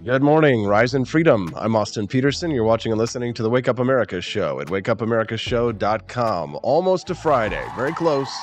Good morning, Rise and Freedom. I'm Austin Peterson. You're watching and listening to the Wake Up America Show at wakeupAmericaShow.com. Almost to Friday, very close.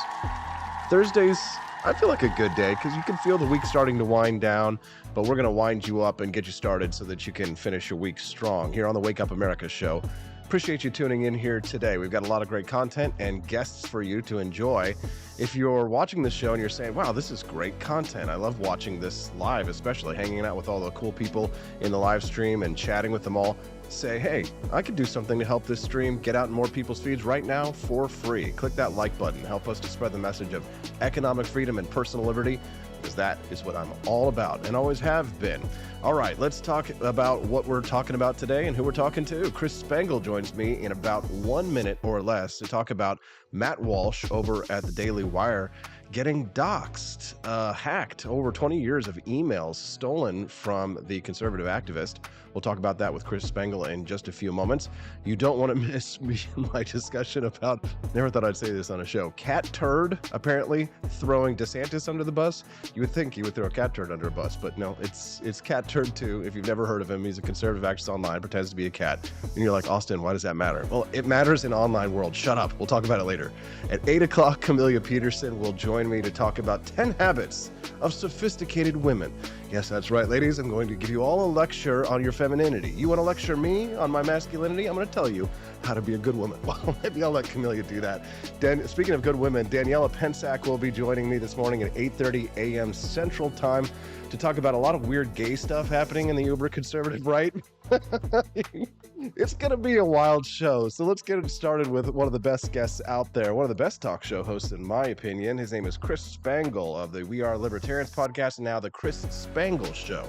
Thursdays, I feel like a good day because you can feel the week starting to wind down, but we're going to wind you up and get you started so that you can finish your week strong here on the Wake Up America Show. Appreciate you tuning in here today. We've got a lot of great content and guests for you to enjoy. If you're watching the show and you're saying, wow, this is great content. I love watching this live, especially hanging out with all the cool people in the live stream and chatting with them all. Say, hey, I could do something to help this stream get out in more people's feeds right now for free. Click that like button. Help us to spread the message of economic freedom and personal liberty, because that is what I'm all about and always have been. All right, let's talk about what we're talking about today and who we're talking to. Chris Spangle joins me in about 1 minute or less to talk about Matt Walsh over at the Daily Wire getting doxxed, hacked, over 20 years of emails stolen from the conservative activist. We'll talk about that with Chris Spangle in just a few moments. You don't want to miss my discussion about, never thought I'd say this on a show, cat turd apparently throwing DeSantis under the bus. You would think he would throw a cat turd under a bus, but no, it's cat turd too. If you've never heard of him, he's a conservative activist online, pretends to be a cat. And you're like, Austin, why does that matter? Well, it matters in online world. Shut up. We'll talk about it later. At 8 o'clock, Camelia Peterson will join me to talk about 10 habits of sophisticated women. Yes, that's right, ladies. I'm going to give you all a lecture on your femininity. You want to lecture me on my masculinity? I'm going to tell you how to be a good woman. Well, maybe I'll let Camelia do that. Speaking of good women, Daniela Pensack will be joining me this morning at 8:30 a.m. Central Time to talk about a lot of weird gay stuff happening in the uber conservative right. It's going to be a wild show. So let's get it started with one of the best guests out there, one of the best talk show hosts, in my opinion. His name is Chris Spangle of the We Are Libertarians podcast, and now the Chris Spangle Show.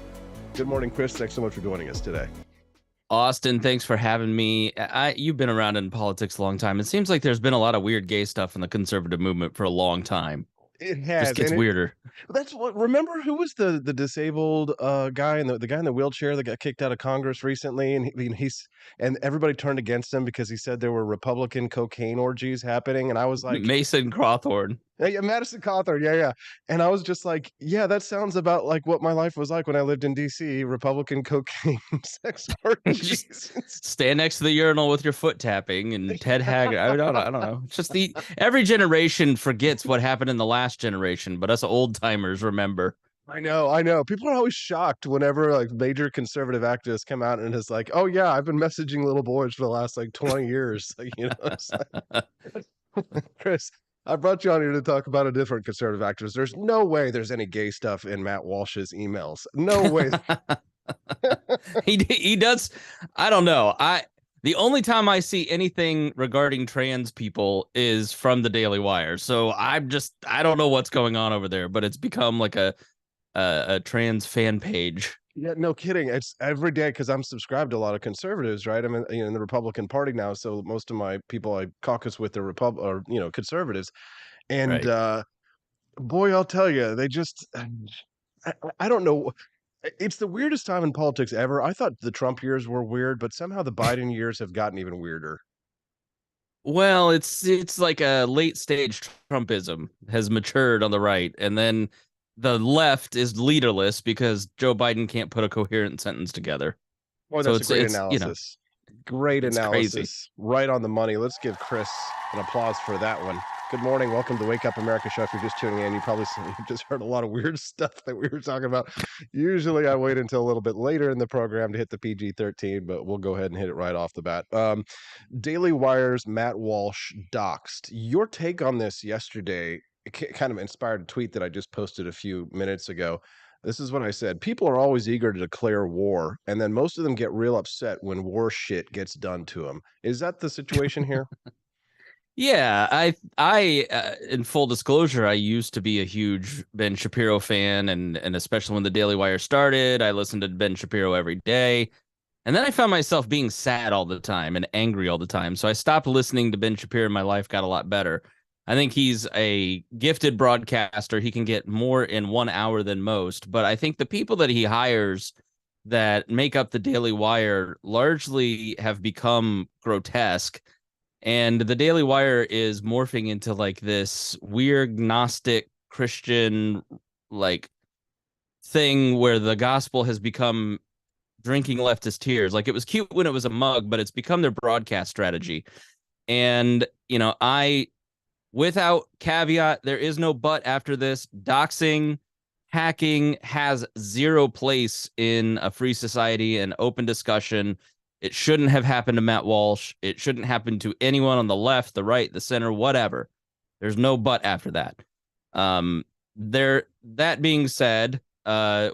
Good morning, Chris. Thanks so much for joining us today. Austin, thanks for having me. You've been around in politics a long time. It seems like there's been a lot of weird gay stuff in the conservative movement for a long time. It has. Just gets weirder. That's what. Remember who was the disabled guy and the guy in the wheelchair that got kicked out of Congress recently, and and everybody turned against him because he said there were Republican cocaine orgies happening, and I was like, Mason Cawthorn. Yeah, Madison Cawthorn, yeah. And I was just like, yeah, that sounds about like what my life was like when I lived in D.C., Republican cocaine sex orgies. Stand next to the urinal with your foot tapping, and Ted Haggard. I don't know. It's just every generation forgets what happened in the last generation, but us old timers remember. I know. People are always shocked whenever like major conservative activists come out and it's like, oh yeah, I've been messaging little boys for the last like 20 years. Like, it's like, Chris, I brought you on here to talk about a different conservative activist. There's no way there's any gay stuff in Matt Walsh's emails. No way. He does. I don't know. The only time I see anything regarding trans people is from the Daily Wire. So I don't know what's going on over there, but it's become like a trans fan page. Yeah, no kidding. It's every day because I'm subscribed to a lot of conservatives, right? I'm in the Republican Party now, so most of my people I caucus with are conservatives, and right. Boy, I'll tell you, they just I don't know. It's the weirdest time in politics ever. I thought the Trump years were weird, but somehow the Biden years have gotten even weirder. Well, it's like a late stage Trumpism has matured on the right, and then the left is leaderless because Joe Biden can't put a coherent sentence together. Boy, that's a great analysis. Great analysis. Crazy. Right on the money. Let's give Chris an applause for that one. Good morning. Welcome to Wake Up America Show. If you're just tuning in, you just heard a lot of weird stuff that we were talking about. Usually I wait until a little bit later in the program to hit the PG-13, but we'll go ahead and hit it right off the bat. Daily Wire's Matt Walsh doxed. Your take on this yesterday kind of inspired a tweet that I just posted a few minutes ago. This is what I said. People are always eager to declare war, and then most of them get real upset when war shit gets done to them. Is that the situation here? Yeah, I in full disclosure, I used to be a huge Ben Shapiro fan, and especially when the Daily Wire started, I listened to Ben Shapiro every day. And then I found myself being sad all the time and angry all the time. So I stopped listening to Ben Shapiro and my life got a lot better. I think he's a gifted broadcaster. He can get more in 1 hour than most. But I think the people that he hires that make up the Daily Wire largely have become grotesque. And the Daily Wire is morphing into like this weird Gnostic Christian like thing where the gospel has become drinking leftist tears. Like, it was cute when it was a mug, but it's become their broadcast strategy. And, without caveat, there is no but after this. Doxing, hacking has zero place in a free society and open discussion. It shouldn't have happened to Matt Walsh. It shouldn't happen to anyone on the left, the right, the center, whatever. There's no but after that. That being said,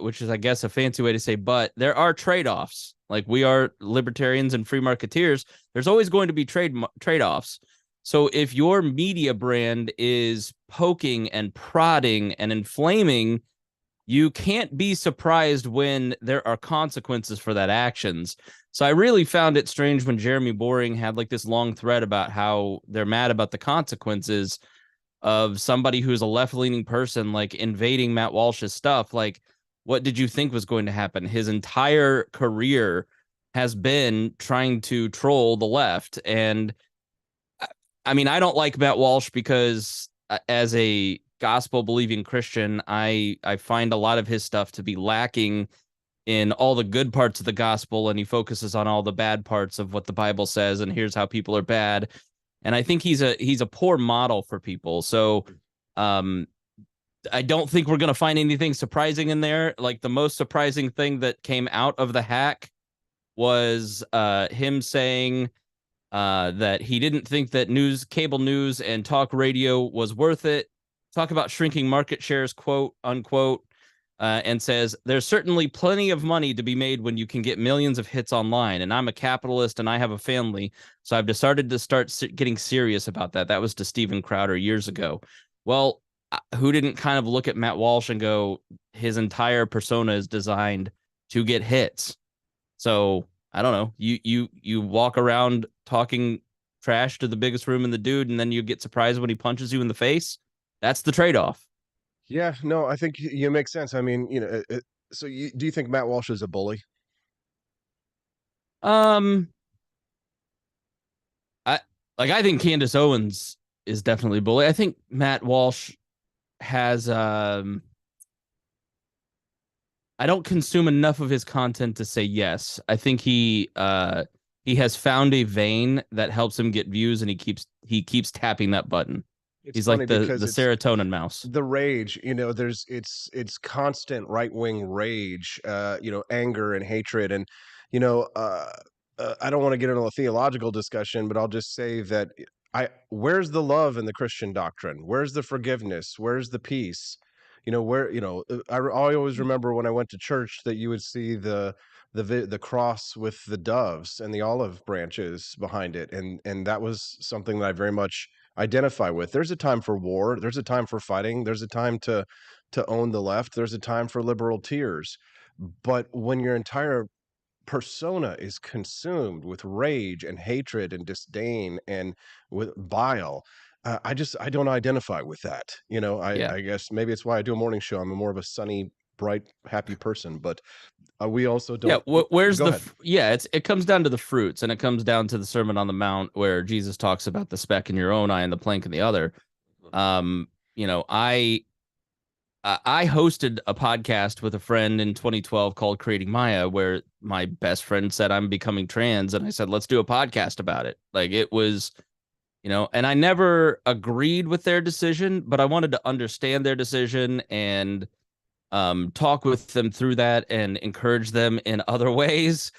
which is, I guess, a fancy way to say but, there are trade-offs. Like, we are libertarians and free marketeers. There's always going to be trade-offs. So if your media brand is poking and prodding and inflaming, you can't be surprised when there are consequences for that actions. So I really found it strange when Jeremy Boring had like this long thread about how they're mad about the consequences of somebody who's a left-leaning person like invading Matt Walsh's stuff. Like, what did you think was going to happen? His entire career has been trying to troll the left. And I mean, I don't like Matt Walsh because as a gospel believing Christian, I find a lot of his stuff to be lacking in all the good parts of the gospel, and he focuses on all the bad parts of what the Bible says, and here's how people are bad. And I think he's a poor model for people. So I don't think we're going to find anything surprising in there. Like, the most surprising thing that came out of the hack was him saying that he didn't think that cable news and talk radio was worth it. Talk about shrinking market shares, quote unquote, and says there's certainly plenty of money to be made when you can get millions of hits online. And I'm a capitalist and I have a family, so I've decided to start getting serious about that. That was to Steven Crowder years ago. Well, who didn't kind of look at Matt Walsh and go, his entire persona is designed to get hits? So I don't know. You walk around talking trash to the biggest room in the dude, and then you get surprised when he punches you in the face. That's the trade-off. Yeah, no, I think you make sense. I mean, so do you think Matt Walsh is a bully? Um, I think Candace Owens is definitely a bully. I think Matt Walsh has I don't consume enough of his content to say yes. I think he has found a vein that helps him get views, and he keeps tapping that button. It's He's funny like the because it's serotonin mouse. the rage, it's constant right-wing rage, anger and hatred. And you know uh, I don't want to get into a theological discussion, but I'll just say that I where's the love in the Christian doctrine? Where's the forgiveness? Where's the peace? I always remember when I went to church that you would see the cross with the doves and the olive branches behind it, and that was something that I very much identify with. There's a time for war, there's a time for fighting, there's a time to own the left, there's a time for liberal tears. But when your entire persona is consumed with rage and hatred and disdain and with bile, I don't identify with that. Yeah. I guess maybe it's why I do a morning show. I'm more of a sunny, bright, happy person. But we also Yeah, don't. where's Go ahead. it comes down to the fruits, and it comes down to the Sermon on the Mount where Jesus talks about the speck in your own eye and the plank in the other. Um, you know, I hosted a podcast with a friend in 2012 called Creating Maya, where my best friend said I'm becoming trans, and I said let's do a podcast about it. Like, it was, and I never agreed with their decision, but I wanted to understand their decision and talk with them through that and encourage them in other ways.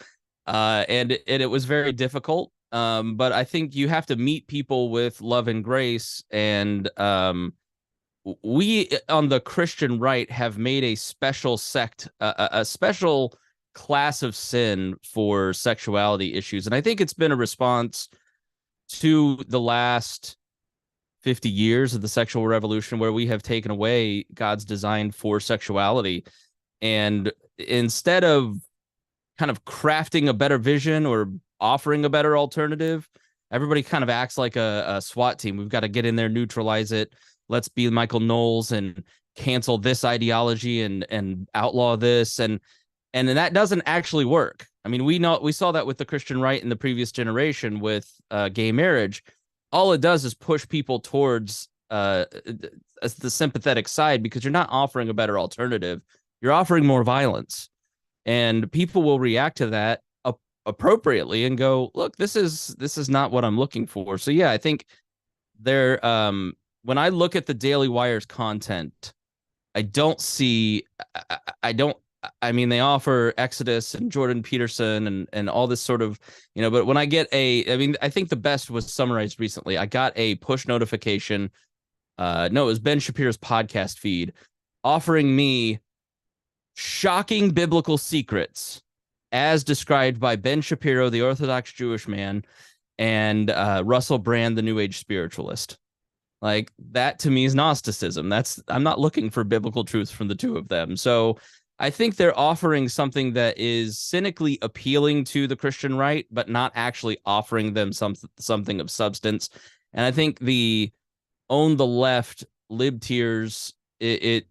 And it was very difficult. But I think you have to meet people with love and grace. And we on the Christian right have made a special sect, a special class of sin for sexuality issues. And I think it's been a response to the last 50 years of the sexual revolution, where we have taken away God's design for sexuality. And instead of kind of crafting a better vision or offering a better alternative, everybody kind of acts like a SWAT team. We've got to get in there, neutralize it. Let's be Michael Knowles and cancel this ideology and outlaw this. And that doesn't actually work. I mean, we saw that with the Christian right in the previous generation with gay marriage. All it does is push people towards the sympathetic side, because you're not offering a better alternative. You're offering more violence. and people will react to that appropriately and go, look, this is not what I'm looking for. So yeah, I think there when I look at the Daily Wire's content, I don't see I don't I mean, they offer Exodus and Jordan Peterson and all this sort of, but when I get I think the best was summarized recently. I got a push notification. No, it was Ben Shapiro's podcast feed offering me shocking biblical secrets as described by Ben Shapiro, the Orthodox Jewish man, and Russell Brand, the New Age spiritualist. Like, that to me is Gnosticism. I'm not looking for biblical truth from the two of them. So I think they're offering something that is cynically appealing to the Christian right, but not actually offering them something of substance. And I think the own the left libtiers, it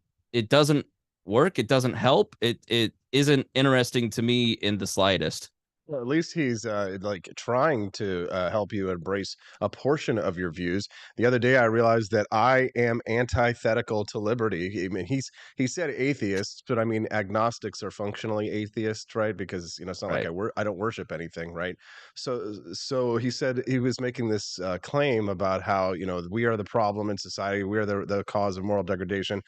doesn't work. It doesn't help. It isn't interesting to me in the slightest. Well, at least he's like trying to help you embrace a portion of your views. The other day, I realized that I am antithetical to liberty. I mean, he said atheists, but I mean agnostics are functionally atheists, right? Because it's not like Right. I don't worship anything, right? So he said he was making this claim about how we are the problem in society, we are the cause of moral degradation.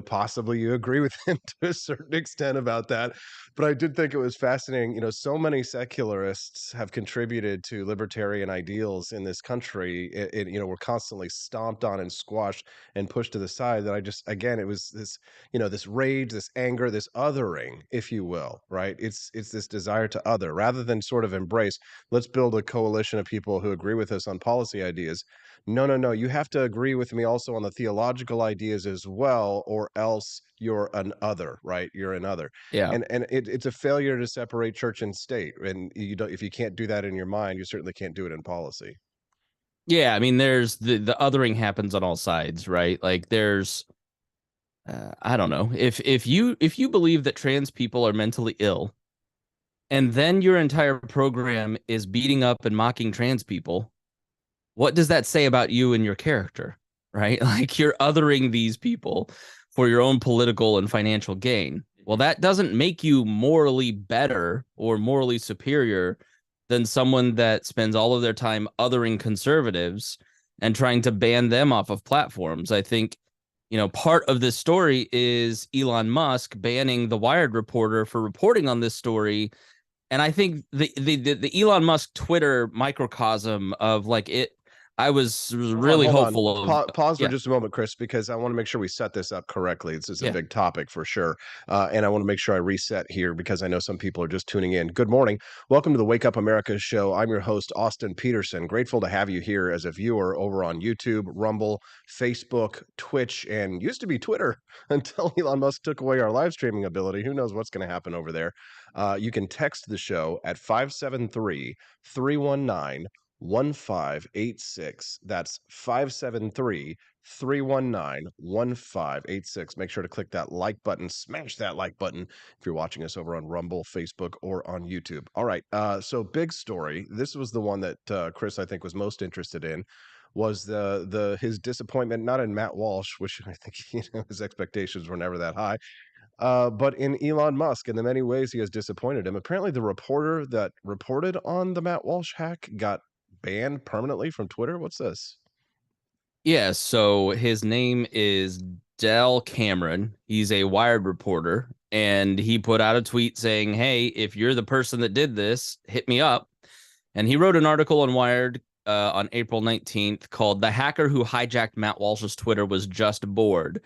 Possibly you agree with him to a certain extent about that. But I did think it was fascinating. So many secularists have contributed to libertarian ideals in this country. We're constantly stomped on and squashed and pushed to the side. That I just, again, it was this rage, this anger, this othering, if you will, right? It's this desire to other rather than sort of embrace. Let's build a coalition of people who agree with us on policy ideas. No, no, no. You have to agree with me also on the theological ideas as well, or else you're an other, right? You're an other. Yeah. And it's a failure to separate church and state. And if you can't do that in your mind, you certainly can't do it in policy. Yeah, I mean, there's the othering happens on all sides, right? Like, there's I don't know, if you believe that trans people are mentally ill, and then your entire program is beating up and mocking trans people, what does that say about you and your character, right? Like, you're othering these people for your own political and financial gain. Well, that doesn't make you morally better or morally superior than someone that spends all of their time othering conservatives and trying to ban them off of platforms. I think, part of this story is Elon Musk banning the Wired reporter for reporting on this story. And I think the Elon Musk Twitter microcosm of like it, I was really Hold on. hopeful of. Pause for Yeah, just a moment, Chris, because I want to make sure we set this up correctly. This is a yeah. big topic for sure. And I want to make sure I reset here because I know some people are just tuning in. Good morning. Welcome to the Wake Up America show. I'm your host, Austin Peterson. Grateful to have you here as a viewer over on YouTube, Rumble, Facebook, Twitch, and used to be Twitter until Elon Musk took away our live streaming ability. Who knows what's going to happen over there? You can text the show at 573-319-1586. That's 573-319-1586. Make sure to click that like button, smash that like button if you're watching us over on Rumble, Facebook, or on YouTube. All right. So big story. This was the one that Chris, I think, was most interested in. Was the his disappointment not in Matt Walsh, which I think his expectations were never that high, but in Elon Musk, in the many ways he has disappointed him. Apparently, the reporter that reported on the Matt Walsh hack got banned permanently from Twitter. What's this? Yeah, so his name is Del Cameron. He's a Wired reporter, and he put out a tweet saying, "Hey, if you're the person that did this, hit me up." And he wrote an article on Wired on April 19th called "The Hacker Who Hijacked Matt Walsh's Twitter Was Just Bored."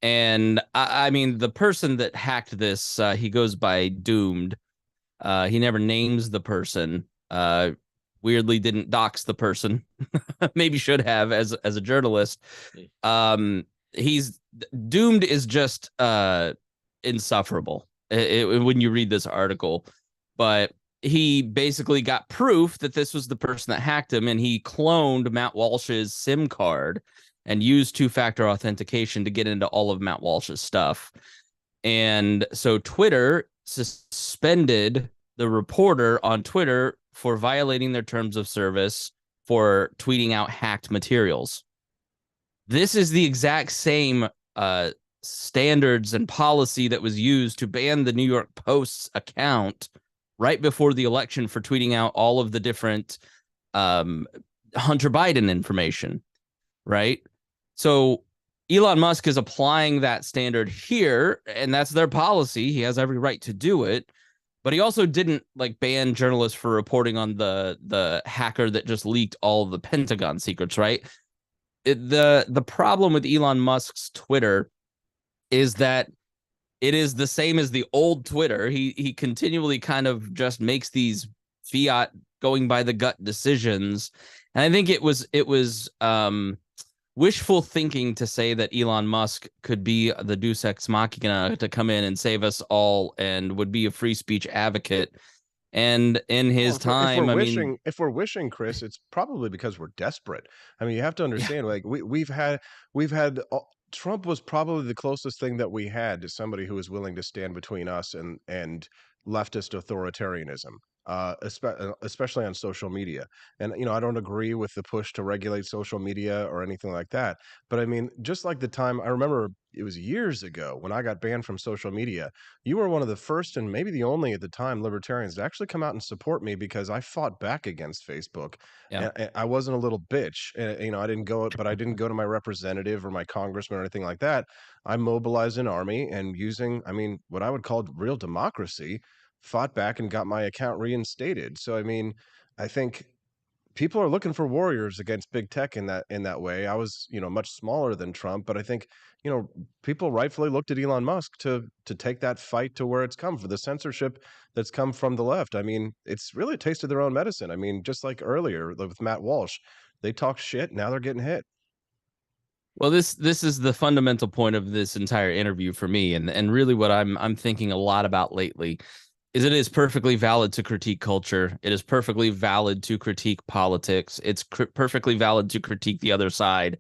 And I mean, the person that hacked this, he goes by Doomed. He never names the person. Weirdly, didn't dox the person. Maybe should have as a journalist. He's Doomed is just insufferable when you read this article. But he basically got proof that this was the person that hacked him, and he cloned Matt Walsh's SIM card and used two-factor authentication to get into all of Matt Walsh's stuff. And so Twitter suspended the reporter on Twitter for violating their terms of service for tweeting out hacked materials. This is the exact same standards and policy that was used to ban the New York Post's account right before the election for tweeting out all of the different Hunter Biden information, right? So Elon Musk is applying that standard here, and that's their policy. He has every right to do it. But he also didn't like ban journalists for reporting on the hacker that just leaked all the Pentagon secrets, right? The problem with Elon Musk's Twitter is that it is the same as the old Twitter. He continually kind of just makes these fiat going by the gut decisions. And I think it was wishful thinking to say that Elon Musk could be the Deus Ex Machina to come in and save us all and would be a free speech advocate. And in his time, I mean, if we're wishing, Chris, it's probably because we're desperate. I mean, you have to understand, like we've had Trump was probably the closest thing that we had to somebody who was willing to stand between us and leftist authoritarianism, especially on social media. And I don't agree with the push to regulate social media or anything like that. But I mean, just like the time I remember, it was years ago when I got banned from social media. You were one of the first and maybe the only at the time libertarians to actually come out and support me because I fought back against Facebook. yeah. And I wasn't a little bitch. I didn't go, but I didn't go to my representative or my congressman or anything like that. I mobilized an army and using, I mean, what I would call real democracy, fought back and got my account reinstated. So, I mean, I think people are looking for warriors against big tech in that way. I was, much smaller than Trump, but I think, people rightfully looked at Elon Musk to take that fight to where it's come for the censorship that's come from the left. I mean, it's really tasted their own medicine. I mean, just like earlier with Matt Walsh, they talk shit, now they're getting hit. Well, this is the fundamental point of this entire interview for me, and really what I'm thinking a lot about lately is it is perfectly valid to critique culture. It is perfectly valid to critique politics. It's perfectly valid to critique the other side.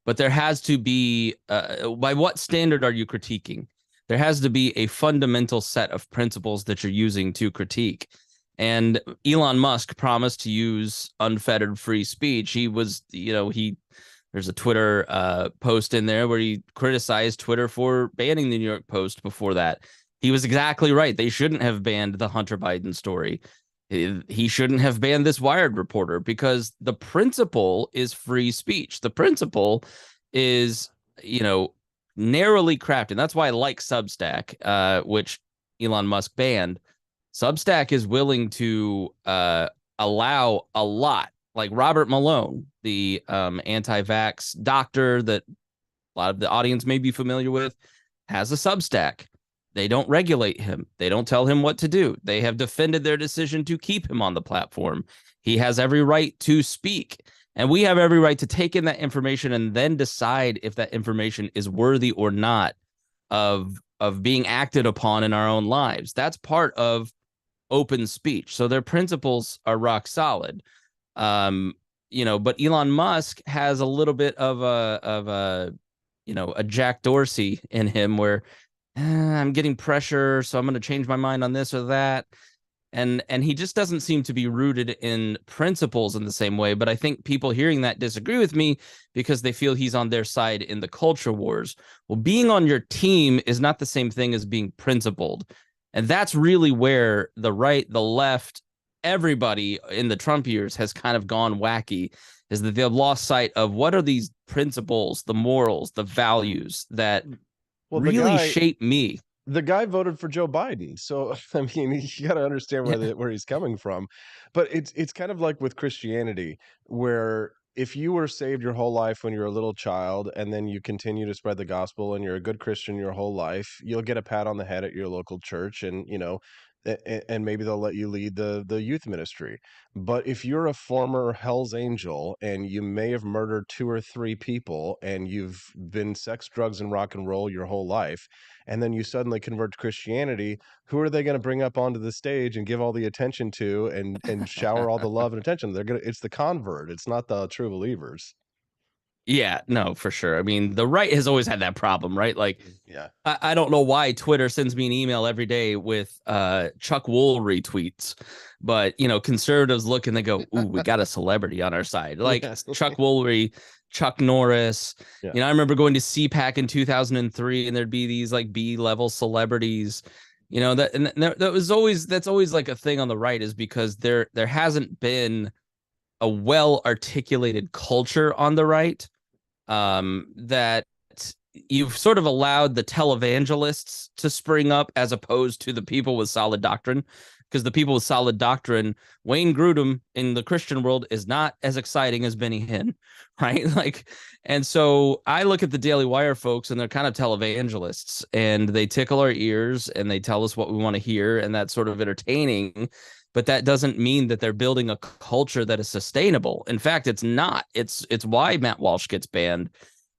But there has to be, by what standard are you critiquing? There has to be a fundamental set of principles that you're using to critique. And Elon Musk promised to use unfettered free speech. He was, there's a Twitter post in there where he criticized Twitter for banning the New York Post before that. He was exactly right. They shouldn't have banned the Hunter Biden story. He shouldn't have banned this Wired reporter because the principle is free speech. The principle is, narrowly crafted. That's why I like Substack, which Elon Musk banned. Substack is willing to allow a lot, like Robert Malone, the anti-vax doctor that a lot of the audience may be familiar with, has a Substack. They don't regulate him. They don't tell him what to do. They have defended their decision to keep him on the platform. He has every right to speak. And we have every right to take in that information and then decide if that information is worthy or not of being acted upon in our own lives. That's part of open speech. So their principles are rock solid. But Elon Musk has a little bit of a Jack Dorsey in him where I'm getting pressure, so I'm going to change my mind on this or that. And he just doesn't seem to be rooted in principles in the same way. But I think people hearing that disagree with me because they feel he's on their side in the culture wars. Well, being on your team is not the same thing as being principled. And that's really where the right, the left, everybody in the Trump years has kind of gone wacky, is that they've lost sight of what are these principles, the morals, the values that really shape me. The guy voted for Joe Biden. So, I mean, you got to understand where he's coming from. But it's kind of like with Christianity, where if you were saved your whole life when you're a little child and then you continue to spread the gospel and you're a good Christian your whole life, you'll get a pat on the head at your local church and, and maybe they'll let you lead the youth ministry. But if you're a former Hell's Angel and you may have murdered 2 or 3 people and you've been sex, drugs, and rock and roll your whole life, and then you suddenly convert to Christianity, who are they going to bring up onto the stage and give all the attention to and shower all the love and attention? It's the convert. It's not the true believers. Yeah, no, for sure. I mean, the right has always had that problem, right? Like, yeah, I don't know why Twitter sends me an email every day with Chuck Wool retweets, but conservatives look and they go, "Ooh, we got a celebrity on our side." Like yes. Chuck Woolery Chuck Norris. Yeah. You know, I remember going to CPAC in 2003, and there'd be these like B-level celebrities. You know, that's always like a thing on the right, is because there hasn't been a well articulated culture on the right, that you've sort of allowed the televangelists to spring up as opposed to the people with solid doctrine. Because the people with solid doctrine, Wayne Grudem in the Christian world is not as exciting as Benny Hinn, right? Like, and so I look at the Daily Wire folks, and they're kind of televangelists, and they tickle our ears and they tell us what we want to hear, and that's sort of entertaining. But that doesn't mean that they're building a culture that is sustainable. In fact, it's not. It's why Matt Walsh gets banned,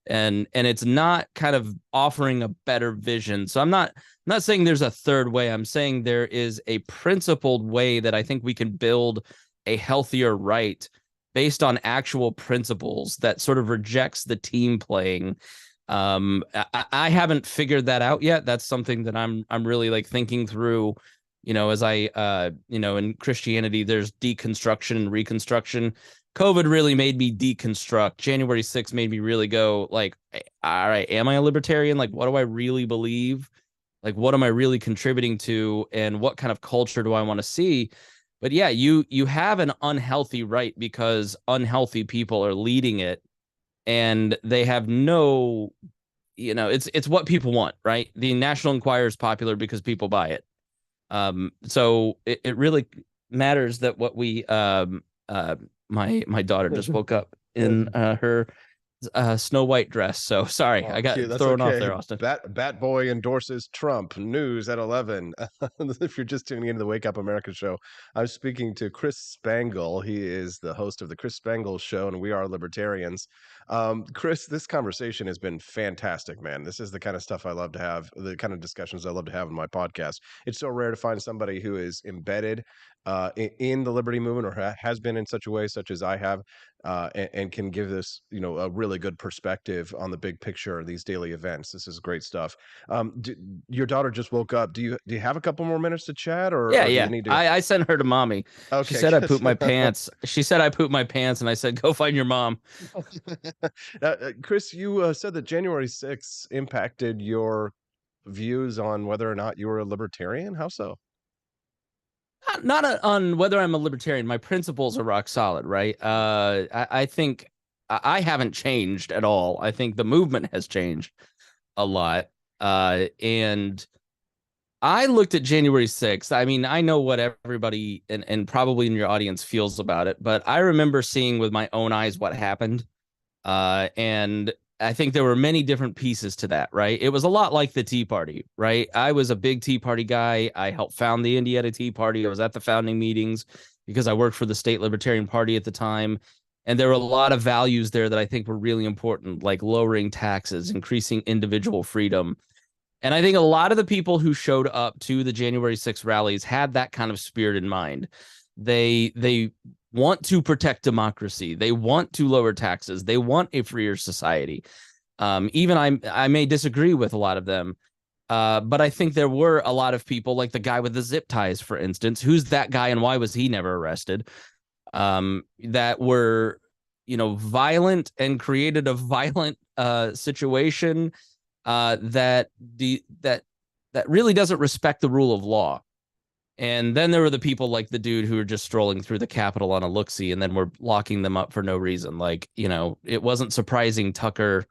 and it's not kind of offering a better vision. So I'm not saying there's a third way. I'm saying there is a principled way that I think we can build a healthier right based on actual principles that sort of rejects the team playing. I haven't figured that out yet. That's something that I'm really like thinking through. You know, as in Christianity, there's deconstruction and reconstruction. COVID really made me deconstruct. January 6th made me really go like, all right, am I a libertarian? Like, what do I really believe? Like, what am I really contributing to? And what kind of culture do I want to see? But yeah, you have an unhealthy right because unhealthy people are leading it, and they have no, it's what people want, right? The National Enquirer is popular because people buy it. So it really matters that what we my daughter just woke up in her Snow White dress. So sorry, I got thrown off there, Austin. Bat Boy endorses Trump. News at 11. If you're just tuning into the Wake Up America show, I'm speaking to Chris Spangle. He is the host of the Chris Spangle Show, and we are libertarians. Chris, this conversation has been fantastic, man. This is the kind of stuff I love to have, the kind of discussions I love to have in my podcast. It's so rare to find somebody who is embedded in the liberty movement, or has been in such a way, such as I have, and can give this, a really good perspective on the big picture of these daily events. This is great stuff. Your daughter just woke up. Do you have a couple more minutes to chat, or do Yeah. you need to? I sent her to mommy. Okay, she said I pooped my pants. She said I pooped my pants, and I said go find your mom. Chris, you said that January 6th impacted your views on whether or not you were a libertarian. How so? Not on whether I'm a libertarian. My principles are rock solid, right? I think I haven't changed at all. I think the movement has changed a lot. And I looked at January 6th. I mean, I know what everybody and probably in your audience feels about it, but I remember seeing with my own eyes what happened. And I think there were many different pieces to that, right? It was a lot like the Tea Party, right? I was a big Tea Party guy. I helped found the Indiana Tea Party. I was at the founding meetings because I worked for the State Libertarian Party at the time. And there were a lot of values there that I think were really important, like lowering taxes, increasing individual freedom. And I think a lot of the people who showed up to the January 6th rallies had that kind of spirit in mind. They want to protect democracy. They want to lower taxes. They want a freer society. Even I may disagree with a lot of them, but I think there were a lot of people, like the guy with the zip ties, for instance. Who's that guy, and why was he never arrested? That were, violent and created a violent situation that really doesn't respect the rule of law. And then there were the people like the dude who were just strolling through the Capitol on a look-see, and then we're locking them up for no reason. Like, it wasn't surprising Tucker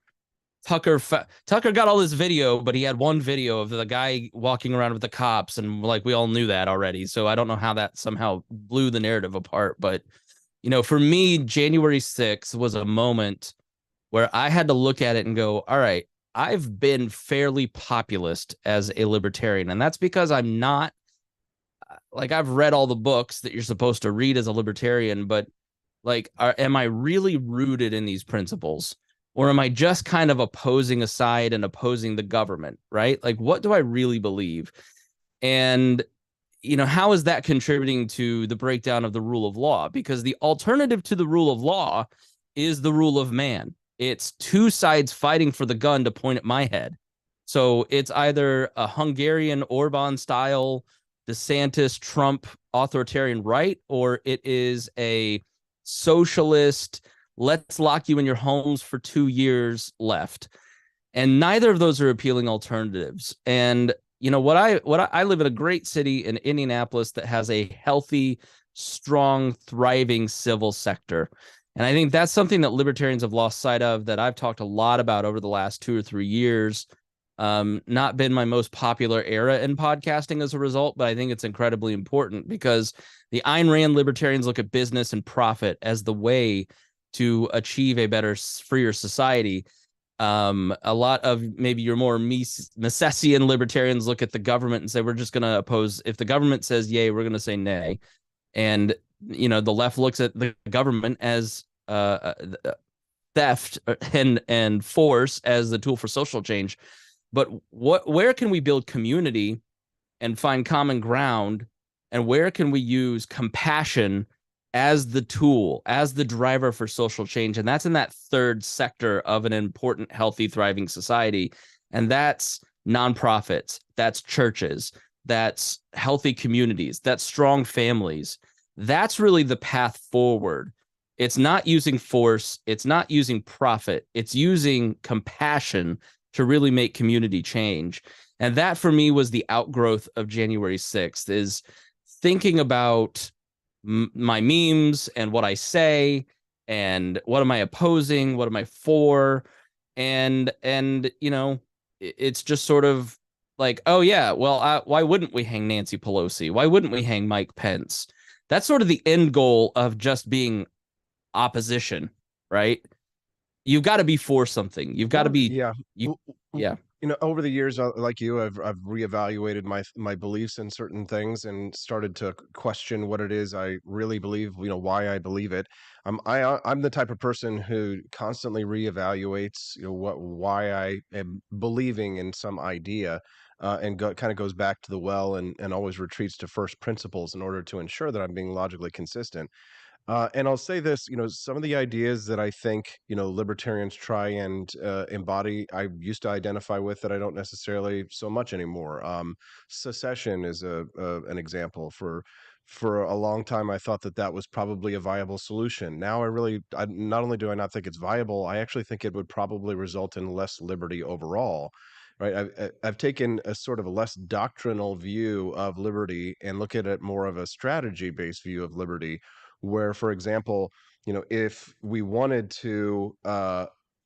got all this video, but he had one video of the guy walking around with the cops, and like we all knew that already. So I don't know how that somehow blew the narrative apart. But, for me, January 6th was a moment where I had to look at it and go, all right, I've been fairly populist as a libertarian. And that's because I'm not, like, I've read all the books that you're supposed to read as a libertarian, but like, am I really rooted in these principles, or am I just kind of opposing a side and opposing the government, right? Like, what do I really believe? And, how is that contributing to the breakdown of the rule of law? Because the alternative to the rule of law is the rule of man. It's two sides fighting for the gun to point at my head. So it's either a Hungarian Orban style DeSantis Trump authoritarian right, or it is a socialist let's lock you in your homes for 2 years left. And neither of those are appealing alternatives. And I live in a great city in Indianapolis that has a healthy, strong, thriving civil sector. And I think that's something that libertarians have lost sight of, that I've talked a lot about over the last 2 or 3 years. Not been my most popular era in podcasting as a result, but I think it's incredibly important because the Ayn Rand libertarians look at business and profit as the way to achieve a better, freer society. A lot of maybe your more Misesian libertarians look at the government and say, we're just going to oppose. If the government says yay, we're going to say nay. And, the left looks at the government as theft and force as the tool for social change. But where can we build community and find common ground? And where can we use compassion as the tool, as the driver for social change? And that's in that third sector of an important, healthy, thriving society. And that's nonprofits, that's churches, that's healthy communities, that's strong families. That's really the path forward. It's not using force, it's not using profit, it's using compassion to really make community change. And that for me was the outgrowth of January 6th, is thinking about my memes and what I say and what am I opposing, what am I for, and it's just sort of like, oh yeah, well, why wouldn't we hang Nancy Pelosi? Why wouldn't we hang Mike Pence? That's sort of the end goal of just being opposition, right? You've got to be for something. You've got to be Yeah. you. Yeah. Over the years, like you, I've reevaluated my beliefs in certain things and started to question what it is I really believe. Why I believe it. I'm the type of person who constantly reevaluates. Why I am believing in some idea, and kind of goes back to the well and always retreats to first principles in order to ensure that I'm being logically consistent. And I'll say this, some of the ideas that I think, libertarians try and embody, I used to identify with that I don't necessarily so much anymore. Secession is an example. For a long time, I thought that that was probably a viable solution. Now not only do I not think it's viable, I actually think it would probably result in less liberty overall. Right. I've taken a sort of a less doctrinal view of liberty and look at it more of a strategy based view of liberty, where, for example, if we wanted to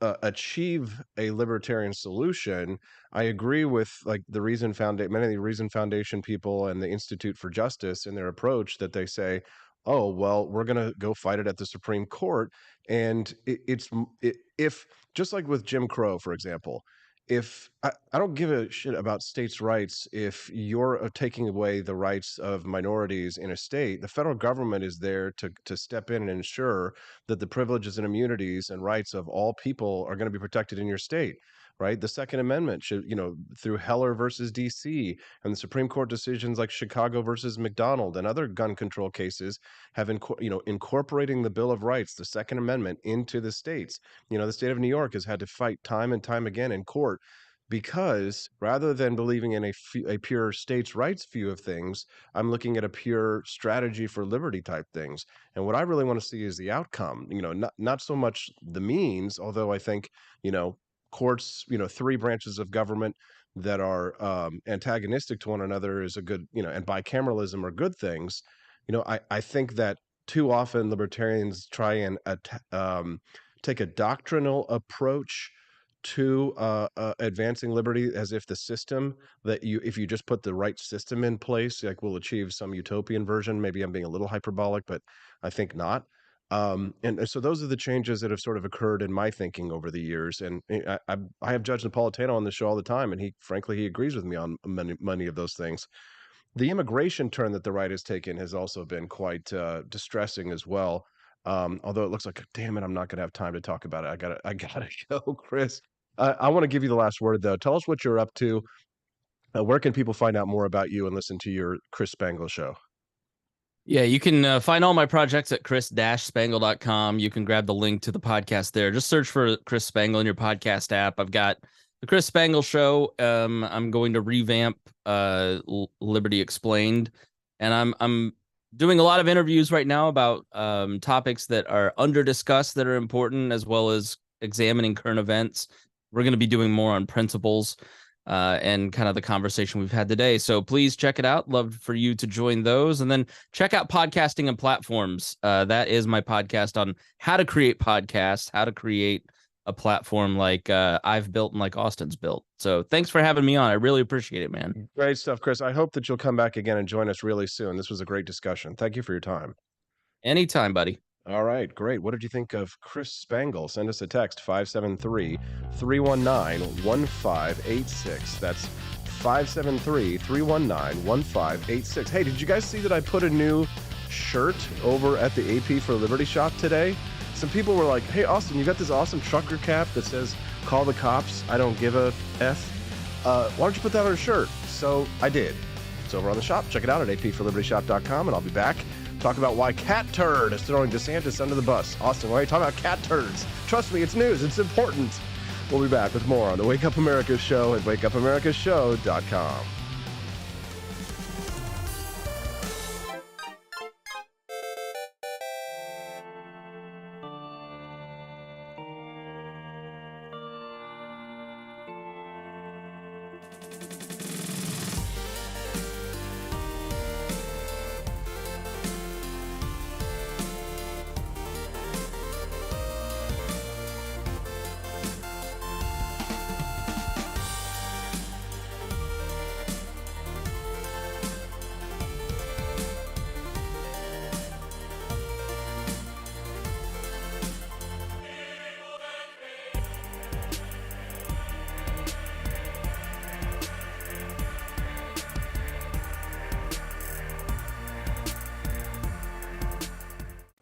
achieve a libertarian solution, I agree with like the Reason Foundation, many of the Reason Foundation people and the Institute for Justice in their approach, that they say, oh, well, we're going to go fight it at the Supreme Court. And if, just like with Jim Crow, for example, if I don't give a shit about states' rights, if you're taking away the rights of minorities in a state, the federal government is there to step in and ensure that the privileges and immunities and rights of all people are going to be protected in your state. Right. The Second Amendment should, through Heller versus DC and the Supreme Court decisions like Chicago versus McDonald and other gun control cases have, incorporating the Bill of Rights, the Second Amendment, into the states. The state of New York has had to fight time and time again in court because rather than believing in a pure states' rights view of things, I'm looking at a pure strategy for liberty type things. And what I really want to see is the outcome, not so much the means, although I think, courts, three branches of government that are antagonistic to one another is a good, and bicameralism are good things. I think that too often libertarians try and take a doctrinal approach to advancing liberty, as if the system that if you just put the right system in place, like we'll achieve some utopian version. Maybe I'm being a little hyperbolic, but I think not. And so those are the changes that have sort of occurred in my thinking over the years. And I have Judge Napolitano on the show all the time, and he agrees with me on many of those things. The immigration turn that the right has taken has also been quite distressing as well. Although it looks like, damn it, I'm not going to have time to talk about it. I gotta go, Chris. I want to give you the last word, though. Tell us what you're up to. Where can people find out more about you and listen to your Chris Spangle show? Yeah, you can find all my projects at chris-spangle.com. You can grab the link to the podcast there. Just search for Chris Spangle in your podcast app. I've got the Chris Spangle Show. I'm going to revamp Liberty Explained, and I'm doing a lot of interviews right now about topics that are under discussed that are important, as well as examining current events. We're going to be doing more on principles and kind of the conversation we've had today. So please check it out. Love for you to join those. And then check out Podcasting and Platforms. That is my podcast on how to create podcasts, how to create a platform like I've built and like Austin's built. So thanks for having me on. I really appreciate it, man. Great stuff, Chris. I hope that you'll come back again and join us really soon. This was a great discussion. Thank you for your time. Anytime, buddy. All right, great. What did you think of Chris Spangle? Send us a text, 573-319-1586. That's 573-319-1586. Hey, did you guys see that I put a new shirt over at the AP for Liberty shop today? Some people were like, hey, Austin, you got this awesome trucker cap that says, call the cops, I don't give a F. Why don't you put that on a shirt? So I did. It's over on the shop. Check it out at apforlibertyshop.com, and I'll be back. Talk about why Cat Turd is throwing DeSantis under the bus. Austin, why are you talking about cat turds? Trust me, it's news. It's important. We'll be back with more on the Wake Up America Show at wakeupamericashow.com.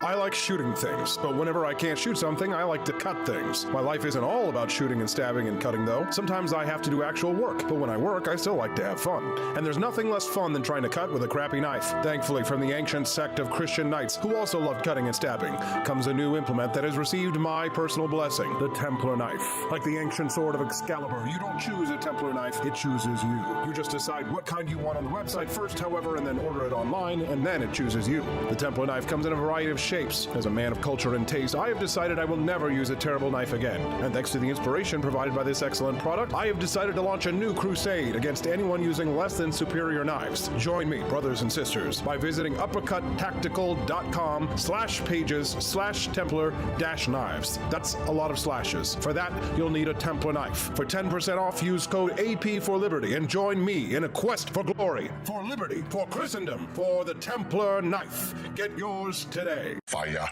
I like shooting things, but whenever I can't shoot something, I like to cut things. My life isn't all about shooting and stabbing and cutting, though. Sometimes I have to do actual work, but when I work, I still like to have fun. And there's nothing less fun than trying to cut with a crappy knife. Thankfully, from the ancient sect of Christian knights, who also loved cutting and stabbing, comes a new implement that has received my personal blessing, the Templar knife. Like the ancient sword of Excalibur, you don't choose a Templar knife, it chooses you. You just decide what kind you want on the website first, however, and then order it online, and then it chooses you. The Templar knife comes in a variety of shapes. As a man of culture and taste, I have decided I will never use a terrible knife again. And thanks to the inspiration provided by this excellent product, I have decided to launch a new crusade against anyone using less than superior knives. Join me, brothers and sisters, by visiting uppercuttactical.com/pages/Templar-knives. That's a lot of slashes. For that, you'll need a Templar knife. For 10% off, use code AP for Liberty and join me in a quest for glory, for liberty, for Christendom, for the Templar knife. Get yours today. Fire.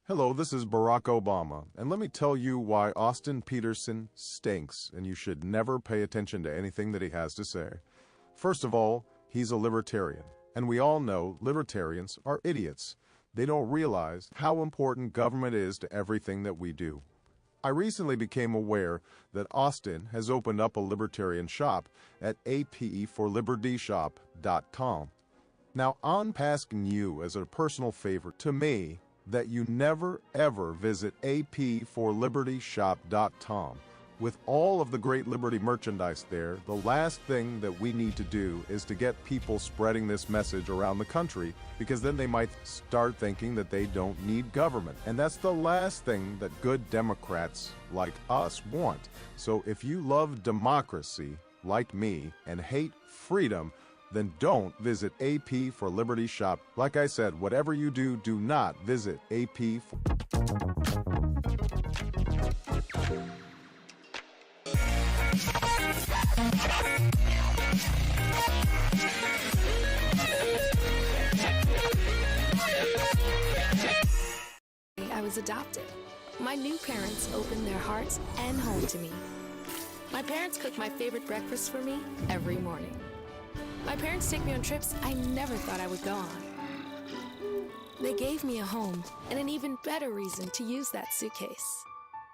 Hello, this is Barack Obama, and let me tell you why Austin Peterson stinks, and you should never pay attention to anything that he has to say. First of all, he's a libertarian, and we all know libertarians are idiots. They don't realize how important government is to everything that we do. I recently became aware that Austin has opened up a libertarian shop at apforlibertyshop.com. Now, I'm asking you as a personal favor to me that you never ever visit apforlibertyshop.com. With all of the great Liberty merchandise there, the last thing that we need to do is to get people spreading this message around the country, because then they might start thinking that they don't need government. And that's the last thing that good Democrats like us want. So if you love democracy, like me, and hate freedom, then don't visit AP for Liberty Shop. Like I said, whatever you do, do not visit AP for... I was adopted. My new parents opened their hearts and home to me. My parents cook my favorite breakfast for me every morning. My parents take me on trips I never thought I would go on. They gave me a home and an even better reason to use that suitcase.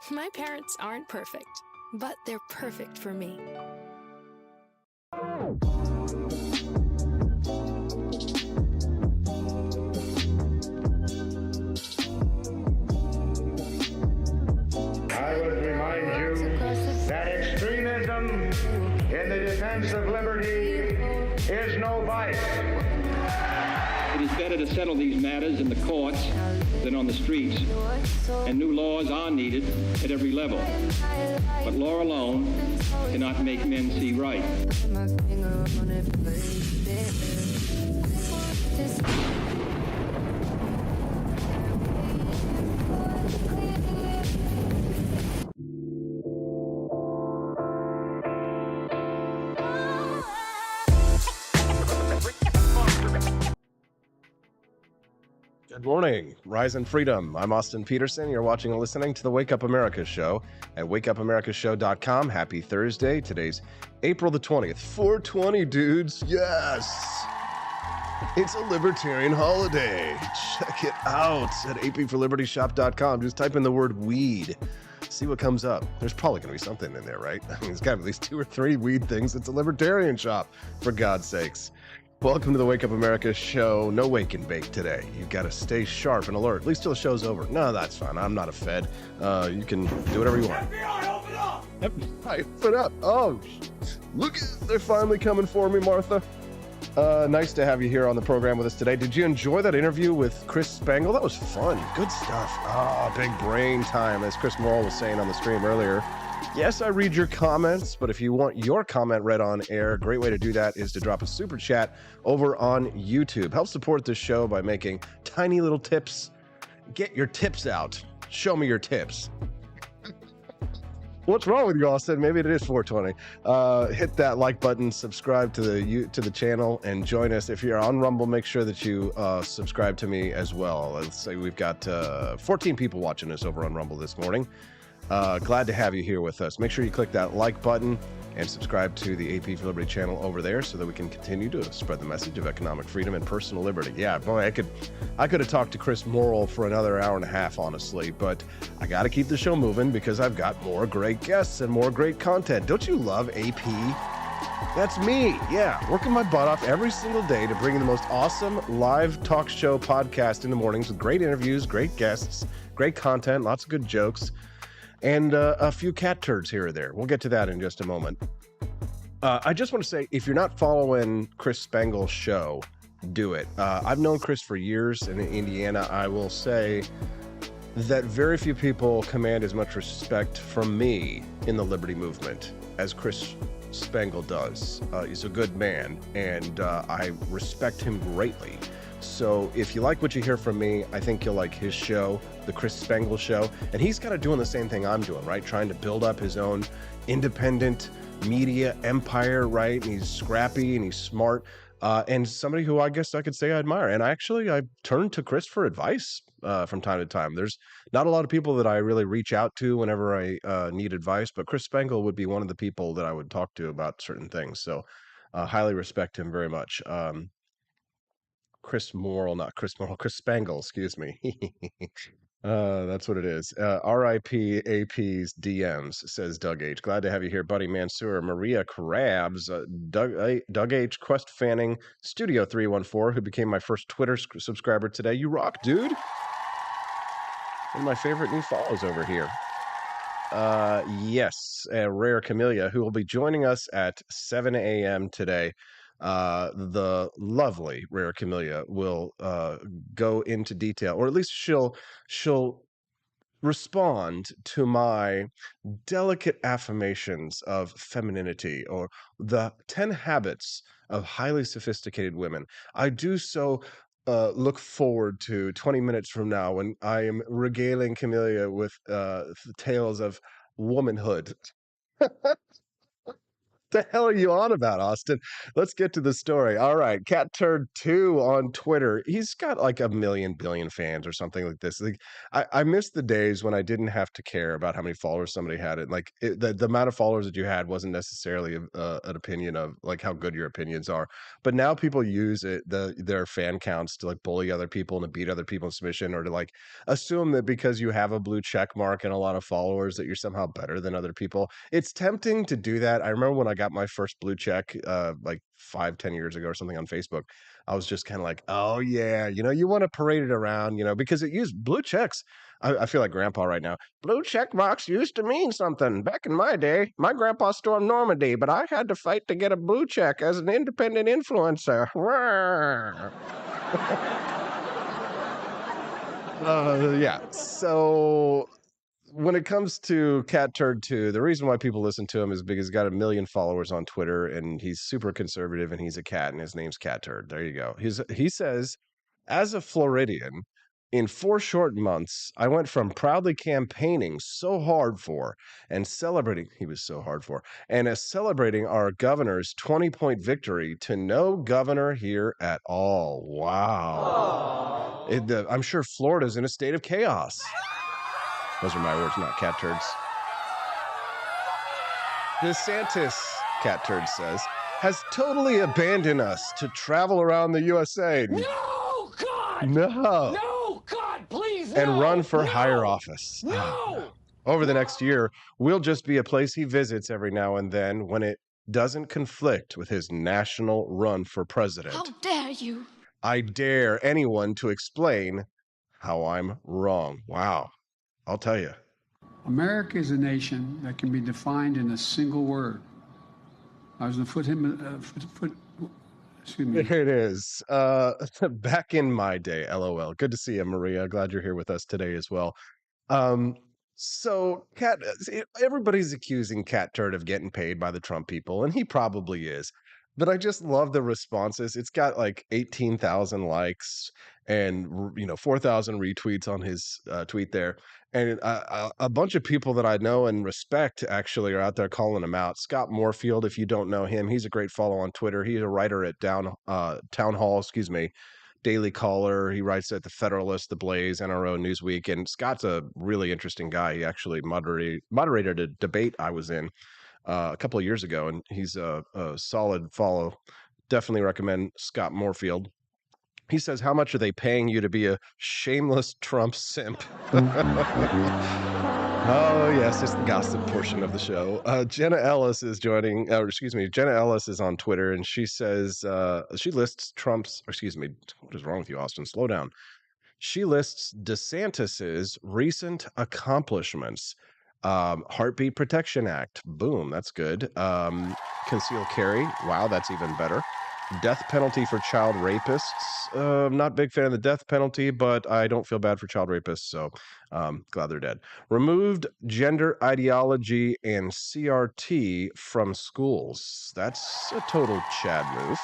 My parents aren't perfect, but they're perfect for me. I would remind you that extremism in the defense of liberty is no vice. It is better to settle these matters in the courts than on the streets, and new laws are needed at every level. But law alone cannot make men see right. Good morning, Rise and Freedom. I'm Austin Peterson. You're watching and listening to the Wake Up America Show at wakeupAmericaShow.com. Happy Thursday. Today's April the 20th. 420, dudes. Yes. It's a libertarian holiday. Check it out at apforlibertyshop.com. Just type in the word weed. See what comes up. There's probably going to be something in there, right? I mean, there's got at least 2 or 3 weed things. It's a libertarian shop, for God's sakes. Welcome to the Wake Up America Show. No wake and bake today. You've got to stay sharp and alert, at least till the show's over. No, that's fine. I'm not a Fed. You can do whatever you want. FBI, open up! FBI, open up. Oh, look, they're finally coming for me, Martha. Nice to have you here on the program with us today. Did you enjoy that interview with Chris Spangle? That was fun. Good stuff. Big brain time, as Chris Morrill was saying on the stream earlier. Yes, I read your comments, but if you want your comment read on air, a great way to do that is to drop a super chat over on YouTube. Help support this show by making tiny little tips. Get your tips out. Show me your tips. What's wrong with you, Austin? Maybe it is 420. Hit that like button, subscribe to the channel, and join us. If you're on Rumble, make sure that you subscribe to me as well. Let's say we've got 14 people watching us over on Rumble this morning. Glad to have you here with us. Make sure you click that like button and subscribe to the AP for Liberty channel over there so that we can continue to spread the message of economic freedom and personal liberty. Yeah, boy, I could have talked to Chris Morrill for another hour and a half, honestly, but I got to keep the show moving because I've got more great guests and more great content. Don't you love AP? That's me. Yeah, working my butt off every single day to bring you the most awesome live talk show podcast in the mornings with great interviews, great guests, great content, lots of good jokes, and a few cat turds here or there. We'll get to that in just a moment. I just want to say, if you're not following Chris Spangle's show, do it. I've known Chris for years, and in Indiana, I will say that very few people command as much respect from me in the liberty movement as Chris Spangle does. He's a good man, and I respect him greatly. So if you like what you hear from me, I think you'll like his show, The Chris Spangle Show. And he's kind of doing the same thing I'm doing, right? Trying to build up his own independent media empire, right? And he's scrappy and he's smart. And somebody who I guess I could say I admire. And I turn to Chris for advice from time to time. There's not a lot of people that I really reach out to whenever I need advice, but Chris Spangle would be one of the people that I would talk to about certain things. So highly respect him very much. Chris Spangle, excuse me. That's what it is. RIP AP's DMs, says Doug H. Glad to have you here, Buddy Mansour, Maria Krabs, Doug H, Quest Fanning, Studio 314, who became my first Twitter subscriber today. You rock, dude. One of my favorite new follows over here. Yes, Rare Camellia, who will be joining us at 7 a.m. today. The lovely Rare Camellia will go into detail, or at least she'll respond to my delicate affirmations of femininity, or the 10 habits of highly sophisticated women. I do so look forward to 20 minutes from now when I am regaling Camellia with tales of womanhood. The hell are you on about, Austin? Let's get to the story. All right, Cat Turd 2 on Twitter. He's got like a million billion fans or something like this. Like, I miss the days when I didn't have to care about how many followers somebody had. The amount of followers that you had wasn't necessarily an opinion of like how good your opinions are. But now people use their fan counts to like bully other people and to beat other people in submission, or to like assume that because you have a blue check mark and a lot of followers that you're somehow better than other people. It's tempting to do that. I remember when I got my first blue check like 5-10 years ago or something on Facebook. I was just kind of like, oh yeah, you want to parade it around, because it used blue checks. I feel like grandpa right now. Blue check marks used to mean something back in my day. My grandpa stormed Normandy, but I had to fight to get a blue check as an independent influencer. Yeah. So when it comes to Cat Turd 2, the reason why people listen to him is because he's got 1 million followers on Twitter, and he's super conservative, and he's a cat, and his name's Cat Turd. There you go. He says, as a Floridian, in 4 short months, I went from proudly campaigning so hard for and celebrating, he was so hard for, and celebrating our governor's 20-point victory to no governor here at all. Wow. I'm sure Florida's in a state of chaos. Those are my words, not Cat Turds. DeSantis, Cat Turd says, has totally abandoned us to travel around the USA. No, God! No. No, God, please, no! And run for higher office. No! Over the next year, we'll just be a place he visits every now and then when it doesn't conflict with his national run for president. How dare you? I dare anyone to explain how I'm wrong. Wow. I'll tell you. America is a nation that can be defined in a single word. I was going to excuse me. Here it is. Back in my day, LOL. Good to see you, Maria. Glad you're here with us today as well. So everybody's accusing Cat Turd of getting paid by the Trump people, and he probably is. But I just love the responses. It's got like 18,000 likes and 4,000 retweets on his tweet there. And a bunch of people that I know and respect actually are out there calling him out. Scott Moorfield, if you don't know him, he's a great follow on Twitter. He's a writer at Town Hall, Daily Caller. He writes at the Federalist, The Blaze, NRO, Newsweek. And Scott's a really interesting guy. He actually moderated a debate I was in a couple of years ago, and he's a solid follow. Definitely recommend Scott Moorfield. He says, how much are they paying you to be a shameless Trump simp? Oh, yes, it's the gossip portion of the show. Jenna Ellis is Jenna Ellis is on Twitter, and she says, she lists what is wrong with you, Austin? Slow down. She lists DeSantis's recent accomplishments. Heartbeat Protection Act. Boom, that's good. Concealed carry. Wow, that's even better. Death penalty for child rapists. Not a big fan of the death penalty, but I don't feel bad for child rapists, so glad they're dead. Removed gender ideology and CRT from schools. That's a total Chad move.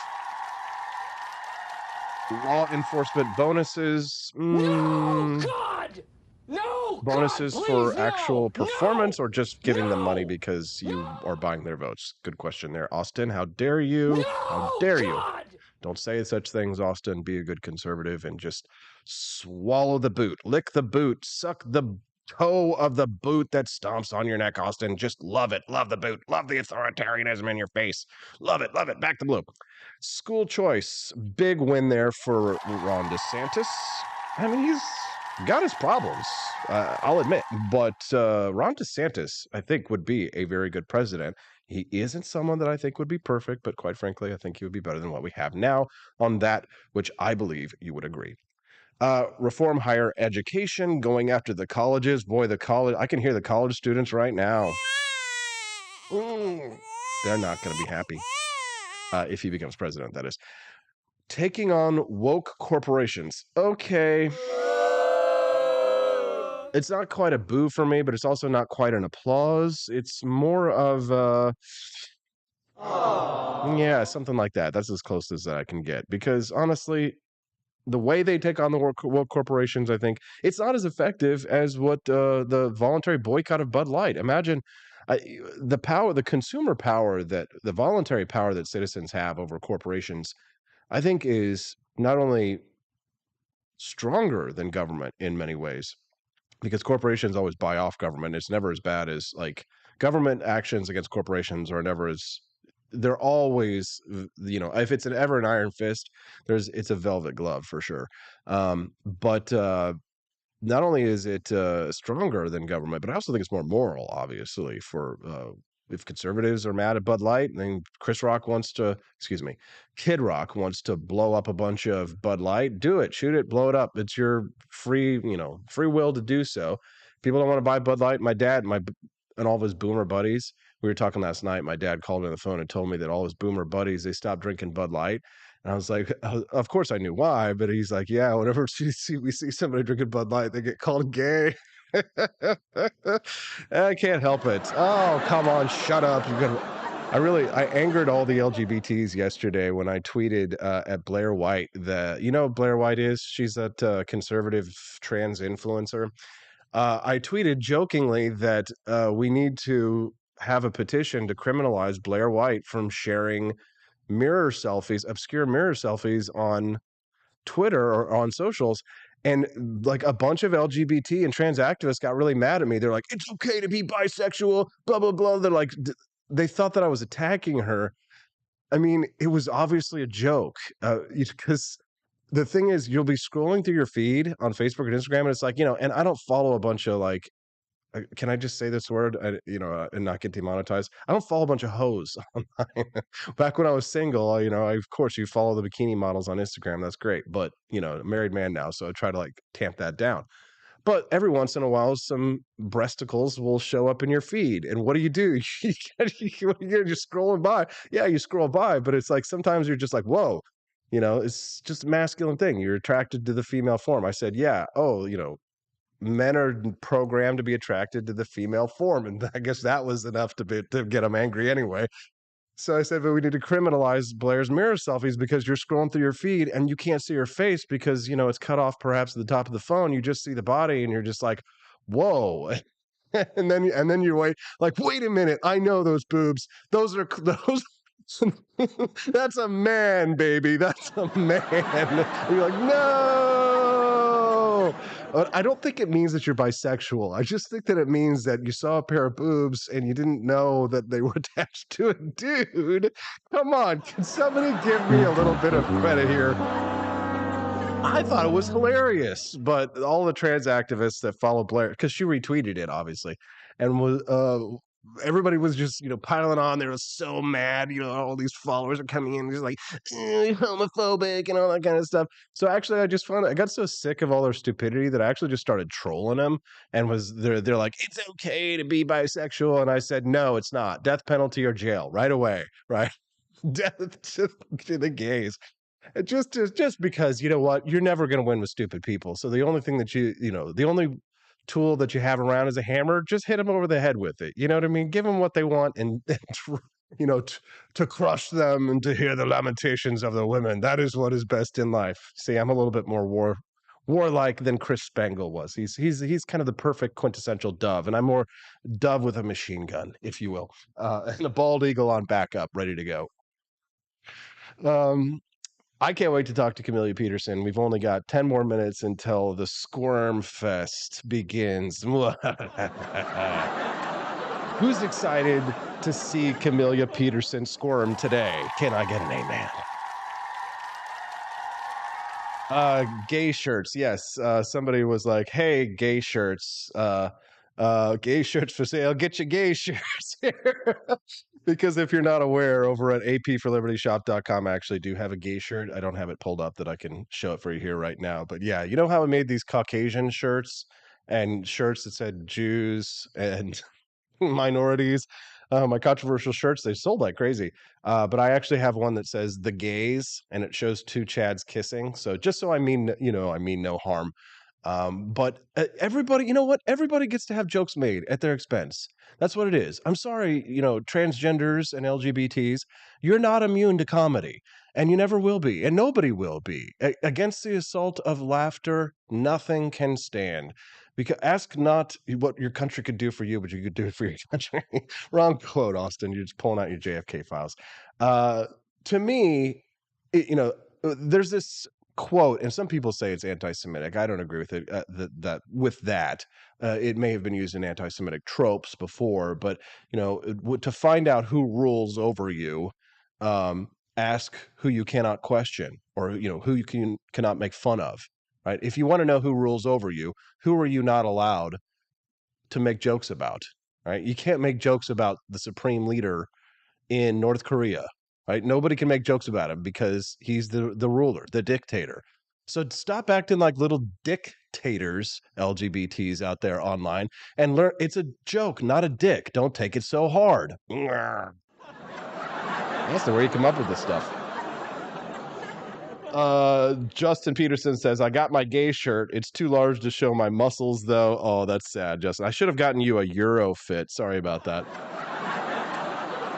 Law enforcement bonuses. No, God! No, bonuses God, for please, actual performance, or just giving them money No! because you No! are buying their votes? Good question there, Austin. How dare you? How No, dare you? God! Don't say such things, Austin. Be a good conservative and just swallow the boot. Lick the boot. Suck the toe of the boot that stomps on your neck, Austin. Just love it. Love the boot. Love the authoritarianism in your face. Love it. Love it. Back to blue. School choice. Big win there for Ron DeSantis. I mean, he's got his problems, I'll admit. But Ron DeSantis, I think, would be a very good president. He isn't someone that I think would be perfect, but quite frankly, I think he would be better than what we have now on that, which I believe you would agree. Reform higher education, going after the colleges. Boy, I can hear the college students right now. They're not going to be happy if he becomes president, that is. Taking on woke corporations. Okay. It's not quite a boo for me, but it's also not quite an applause. It's more of yeah, something like that. That's as close as I can get. Because honestly, the way they take on the woke corporations, I think it's not as effective as what the voluntary boycott of Bud Light. Imagine the consumer power that the voluntary power that citizens have over corporations, I think is not only stronger than government in many ways, because corporations always buy off government. It's never as bad as like government actions against corporations are never as they're always if it's ever an iron fist, it's a velvet glove for sure. But not only is it stronger than government, but I also think it's more moral, obviously, for if conservatives are mad at Bud Light, then Kid Rock wants to blow up a bunch of Bud Light, do it, shoot it, blow it up. It's your free will to do so. People don't want to buy Bud Light. My dad, and all of his boomer buddies, we were talking last night. My dad called me on the phone and told me that all his boomer buddies, they stopped drinking Bud Light. And I was like, of course I knew why, but he's like, yeah, whenever we see somebody drinking Bud Light, they get called gay. I can't help it. Oh, come on, shut up. I angered all the LGBTs yesterday when I tweeted at Blair White. Blair White is? She's that conservative trans influencer. I tweeted jokingly that we need to have a petition to criminalize Blair White from sharing obscure mirror selfies on Twitter or on socials. And like a bunch of LGBT and trans activists got really mad at me. They're like, it's okay to be bisexual, blah, blah, blah. They're like, they thought that I was attacking her. I mean, it was obviously a joke because the thing is, you'll be scrolling through your feed on Facebook and Instagram, and it's like, and I don't follow a bunch of like, can I just say this word, and not get demonetized? I don't follow a bunch of hoes online. Back when I was single, of course, you follow the bikini models on Instagram. That's great. But, married man now, so I try to like tamp that down. But every once in a while, some breasticles will show up in your feed. And what do? You're just scrolling by. Yeah, you scroll by, but it's like sometimes you're just like, whoa, it's just a masculine thing. You're attracted to the female form. I said, yeah. Oh, men are programmed to be attracted to the female form. And I guess that was enough to get them angry anyway. So I said, but we need to criminalize Blair's mirror selfies because you're scrolling through your feed and you can't see her face because, it's cut off perhaps at the top of the phone. You just see the body and you're just like, whoa. and then you wait a minute. I know those boobs. Those. That's a man, baby. That's a man. And you're like, no. I don't think it means that you're bisexual. I just think that it means that you saw a pair of boobs and you didn't know that they were attached to a dude. Come on, can somebody give me a little bit of credit here? I thought it was hilarious, but all the trans activists that follow Blair, because she retweeted it, obviously, and was everybody was just piling on. They were so mad. All these followers are coming in just like homophobic and all that kind of stuff. So actually, I got so sick of all their stupidity that I actually just started trolling them. And they're like, it's okay to be bisexual, and I said, no, it's not. Death penalty or jail right away, right? Death to the gays. Just because you know what, you're never going to win with stupid people. So the only thing that the only tool that you have around is a hammer. Just hit them over the head with it. You know what I mean? Give them what they want, and to crush them and to hear the lamentations of the women. That is what is best in life. See, I'm a little bit more warlike than Chris Spangle was. He's kind of the perfect quintessential dove, and I'm more dove with a machine gun, if you will, and a bald eagle on backup, ready to go. I can't wait to talk to Camellia Peterson. We've only got 10 more minutes until the Squirm Fest begins. Who's excited to see Camellia Peterson squirm today? Can I get an amen? Gay shirts. Yes. Somebody was like, hey, gay shirts. Gay shirts for sale. Get your gay shirts here. Because if you're not aware, over at apforlibertyshop.com, I actually do have a gay shirt. I don't have it pulled up that I can show it for you here right now. But yeah, you know how I made these Caucasian shirts and shirts that said Jews and minorities? My controversial shirts, they sold like crazy. But I actually have one that says the gays, and it shows two Chads kissing. So just so I mean no harm. But everybody, you know what? Everybody gets to have jokes made at their expense. That's what it is. I'm sorry, transgenders and LGBTs, you're not immune to comedy, and you never will be, and nobody will be. Against the assault of laughter, nothing can stand. Because ask not what your country could do for you, but you could do it for your country. Wrong quote, Austin. You're just pulling out your JFK files. To me, there's this quote, and some people say it's anti-Semitic. I don't agree with it. It may have been used in anti-Semitic tropes before, but to find out who rules over you, ask who you cannot question, or who you cannot make fun of. Right? If you want to know who rules over you, who are you not allowed to make jokes about? Right? You can't make jokes about the supreme leader in North Korea. Right? Nobody can make jokes about him because he's the ruler, the dictator. So stop acting like little dictators, LGBTs out there online, and learn it's a joke, not a dick. Don't take it so hard. That's the way you come up with this stuff. Justin Peterson says, I got my gay shirt. It's too large to show my muscles, though. Oh, that's sad, Justin. I should have gotten you a Euro fit. Sorry about that.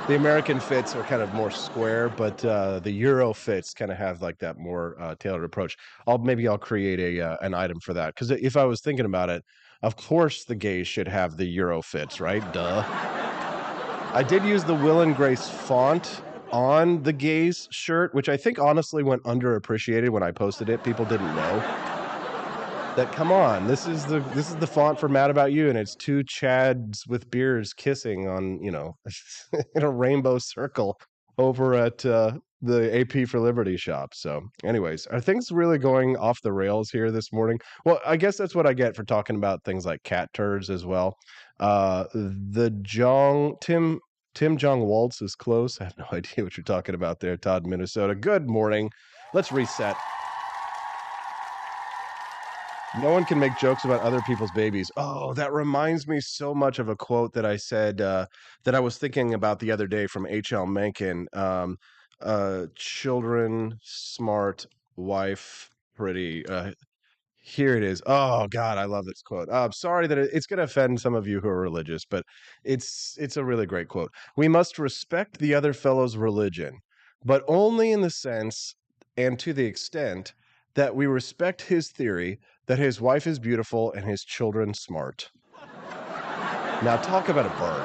The American fits are kind of more square, but the Euro fits kind of have like that more tailored approach. Maybe I'll create an item for that. Because if I was thinking about it, of course the gays should have the Euro fits, right? Duh. I did use the Will and Grace font on the gays shirt, which I think honestly went underappreciated when I posted it. People didn't know that. Come on, this is the font for Mad About You, and it's two Chads with beards kissing on in a rainbow circle over at the AP for Liberty shop. So anyways, are things really going off the rails here this morning? Well, I guess that's what I get for talking about things like cat turds as well. Tim Jong Waltz is close. I have no idea what you're talking about there, Todd, Minnesota. Good morning. Let's reset. No one can make jokes about other people's babies. Oh, that reminds me so much of a quote that I said that I was thinking about the other day from H.L. Mencken. Children, smart, wife, pretty. Here it is. Oh God, I love this quote. I'm sorry that it's going to offend some of you who are religious, but it's a really great quote. We must respect the other fellow's religion, but only in the sense and to the extent that we respect his theory that his wife is beautiful and his children smart. Now talk about a burn.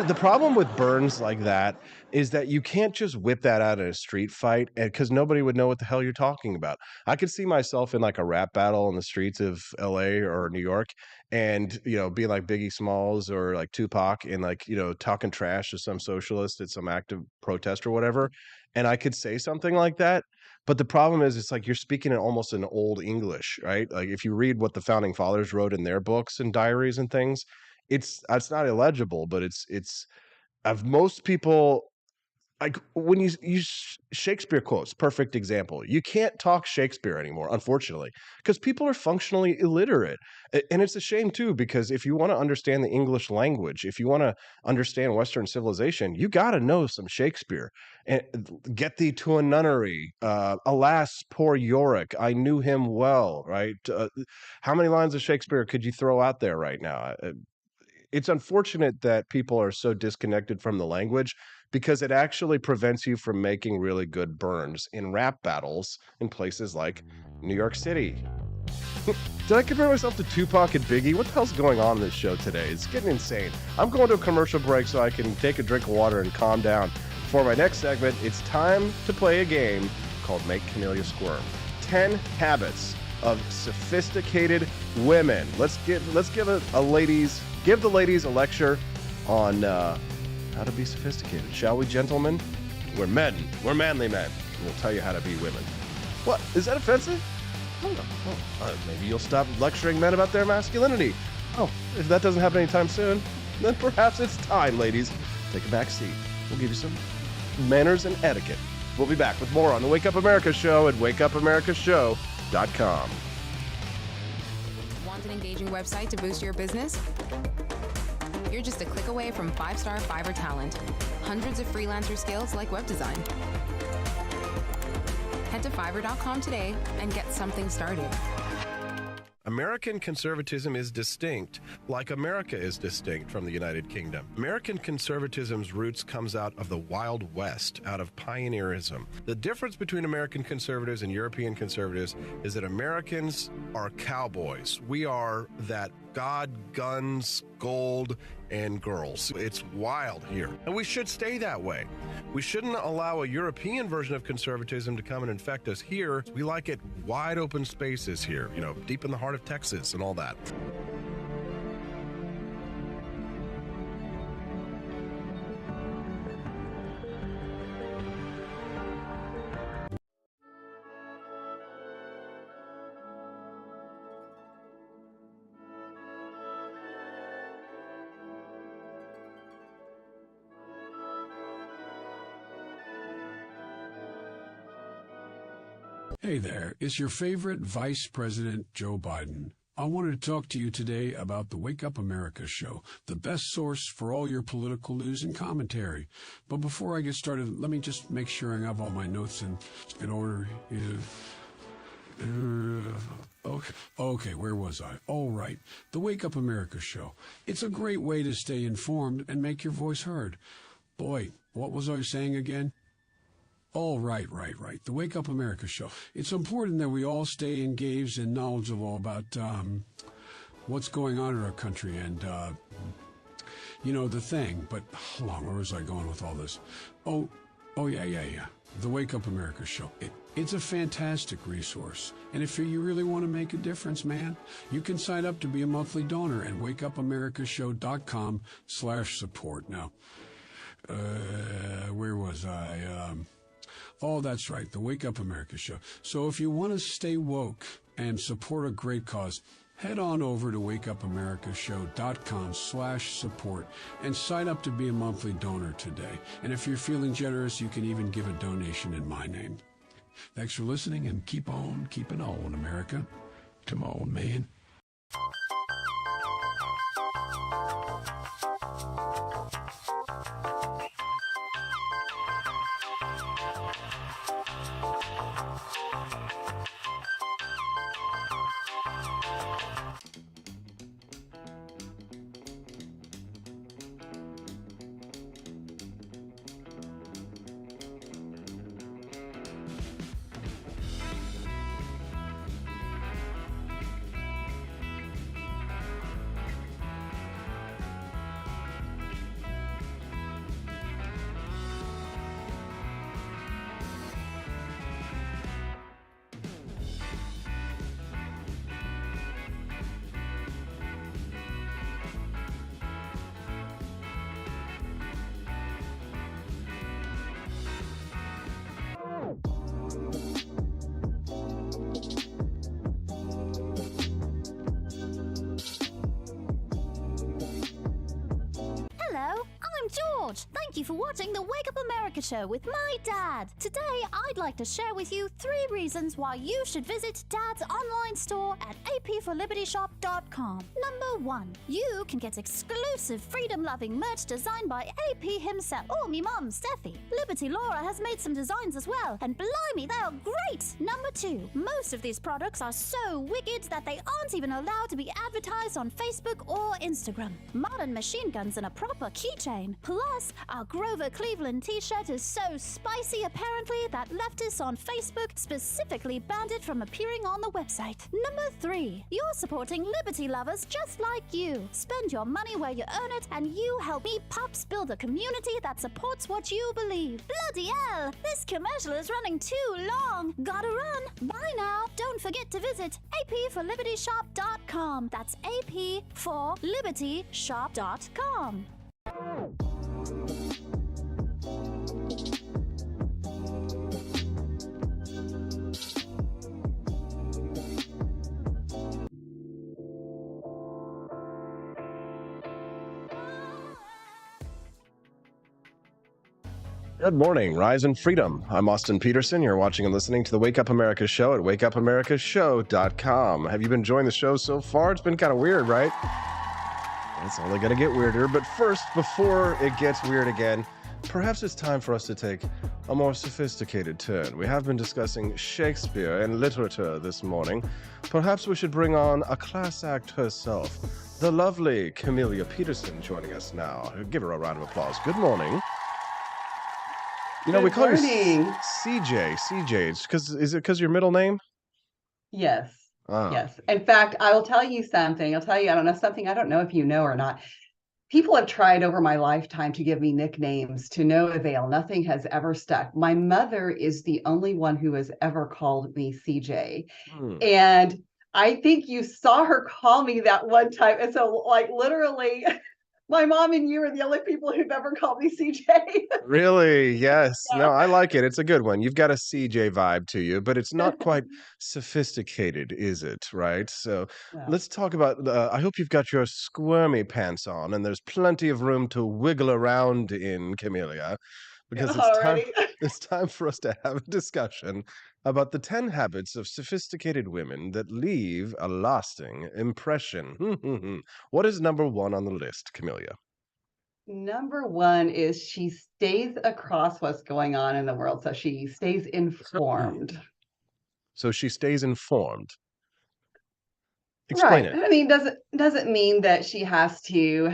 The problem with burns like that is that you can't just whip that out in a street fight because nobody would know what the hell you're talking about. I could see myself in like a rap battle in the streets of LA or New York and, being like Biggie Smalls or like Tupac and like, talking trash to some socialist at some active protest or whatever. And I could say something like that. But the problem is, it's like you're speaking in almost an old English, right? Like if you read what the founding fathers wrote in their books and diaries and things, it's not illegible, but it's of most people, like when you use Shakespeare quotes, perfect example. You can't talk Shakespeare anymore, unfortunately, because people are functionally illiterate. And it's a shame too, because if you want to understand the English language, if you want to understand Western civilization, you got to know some Shakespeare. And get thee to a nunnery. Alas, poor Yorick, I knew him well, right? How many lines of Shakespeare could you throw out there right now? It's unfortunate that people are so disconnected from the language because it actually prevents you from making really good burns in rap battles in places like New York City. Did I compare myself to Tupac and Biggie? What the hell's going on in this show today? It's getting insane. I'm going to a commercial break so I can take a drink of water and calm down. For my next segment, it's time to play a game called Make Camellia Squirm. 10 habits of sophisticated women. Let's give the ladies a lecture on how to be sophisticated. Shall we, gentlemen? We're men. We're manly men. We'll tell you how to be women. What? Is that offensive? Maybe you'll stop lecturing men about their masculinity. Oh, if that doesn't happen anytime soon, then perhaps it's time, ladies. Take a back seat. We'll give you some manners and etiquette. We'll be back with more on the Wake Up America Show at wakeupAmericaShow.com. Want an engaging website to boost your business? You're just a click away from 5-star Fiverr talent. Hundreds of freelancer skills like web design. Head to Fiverr.com today and get something started. American conservatism is distinct, like America is distinct from the United Kingdom. American conservatism's roots comes out of the Wild West, out of pioneerism. The difference between American conservatives and European conservatives is that Americans are cowboys. We are that God, guns, gold, and girls. It's wild here, and we should stay that way. We shouldn't allow a European version of conservatism to come and infect us here. We like it wide open spaces here, deep in the heart of Texas and all that. Hey there, it's your favorite Vice President Joe Biden. I wanted to talk to you today about the Wake Up America show, the best source for all your political news and commentary. But before I get started, let me just make sure I have all my notes in order. Okay, where was I? All right, the Wake Up America show. It's a great way to stay informed and make your voice heard. Boy, what was I saying again? Oh, right. The Wake Up America show. It's important that we all stay engaged and knowledgeable about what's going on in our country and, the thing. But hold on, where was I going with all this? Oh, yeah. The Wake Up America show. It's a fantastic resource. And if you really want to make a difference, man, you can sign up to be a monthly donor at wakeupAmericaShow.com/support. Now, where was I? Oh, that's right, the Wake Up America show. So if you want to stay woke and support a great cause, head on over to wakeupAmericaShow.com/support and sign up to be a monthly donor today. And if you're feeling generous, you can even give a donation in my name. Thanks for listening, and keep on keeping on, America. Come on, man. George. Thank you for watching the Wake Up America show with my dad. Today, I'd like to share with you 3 reasons why you should visit Dad's online store at apforlibertyshop.com. Number 1, you can get exclusive freedom-loving merch designed by AP himself or me mum, Steffi. Liberty Laura has made some designs as well, and blimey, they are great. Number 2, most of these products are so wicked that they aren't even allowed to be advertised on Facebook or Instagram. Modern machine guns and a proper keychain. Plus, our Grover Cleveland t-shirt is so spicy apparently that leftists on Facebook specifically banned it from appearing on the website. Number 3, you're supporting liberty lovers just like you. Spend your money where you earn it, and you help me pups build a community that supports what you believe. Bloody hell, this commercial is running too long. Gotta run. Bye now. Don't forget to visit apforlibertyshop.com. That's apforlibertyshop.com. Good morning, Rise and Freedom. I'm Austin Peterson. You're watching and listening to the Wake Up America show at wakeupAmericaShow.com. Have you been enjoying the show so far? It's been kind of weird, right? It's only going to get weirder. But first, before it gets weird again, perhaps it's time for us to take a more sophisticated turn. We have been discussing Shakespeare and literature this morning. Perhaps we should bring on a class act herself, the lovely Camellia Peterson, joining us now. Give her a round of applause. Good morning. You know, we call you CJ. CJ. Is it because your middle name? Yes. Oh. Yes. In fact, I will tell you something. I don't know something. I don't know if you know or not. People have tried over my lifetime to give me nicknames to no avail. Nothing has ever stuck. My mother is the only one who has ever called me CJ. And I think you saw her call me that one time. And so, like, literally, my mom and you are the only people who've ever called me CJ. Really? Yes. Yeah. No, I like it. It's a good one. You've got a CJ vibe to you, but it's not quite sophisticated, is it? Right? So let's talk about, I hope you've got your squirmy pants on and there's plenty of room to wiggle around in, Camellia, because it's time for us to have a discussion about the 10 habits of sophisticated women that leave a lasting impression. What is number 1 on the list, Camellia? Number 1 is she stays across what's going on in the world. So she stays informed. So she stays informed. Explain it. I mean, doesn't mean that she has to,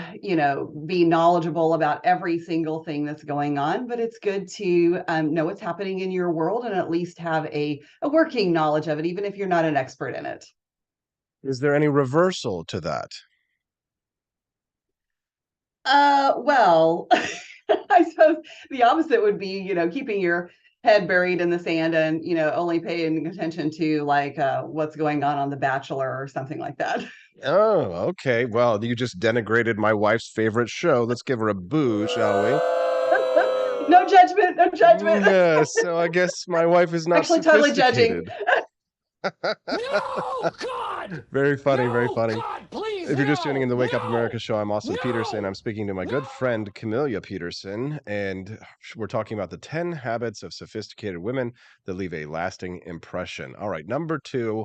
be knowledgeable about every single thing that's going on, but it's good to know what's happening in your world and at least have a working knowledge of it, even if you're not an expert in it. Is there any reversal to that? Well, I suppose the opposite would be, keeping your head buried in the sand and, only paying attention to like what's going on The Bachelor or something like that. Oh, okay. Well, you just denigrated my wife's favorite show. Let's give her a boo, shall we? No judgment, no judgment. Yes, so I guess my wife is not actually totally judging. No, God! Very funny, very funny. God, please, if you're just tuning in the Wake Up America show, I'm Austin No! Peterson. I'm speaking to my good friend Camellia Peterson, and we're talking about the 10 habits of sophisticated women that leave a lasting impression. All right, number 2,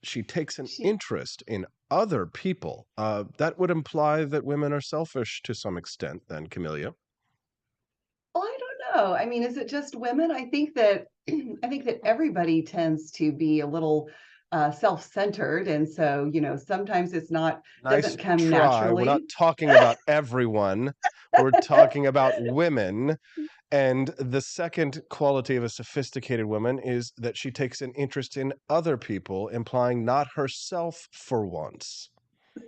she takes an interest in other people. That would imply that women are selfish to some extent, then, Camellia. Well, I don't know. I mean, is it just women? I think that everybody tends to be a little self-centered, and so sometimes it's not doesn't come naturally. We're not talking about everyone. We're talking about women. And the second quality of a sophisticated woman is that she takes an interest in other people, implying not herself for once.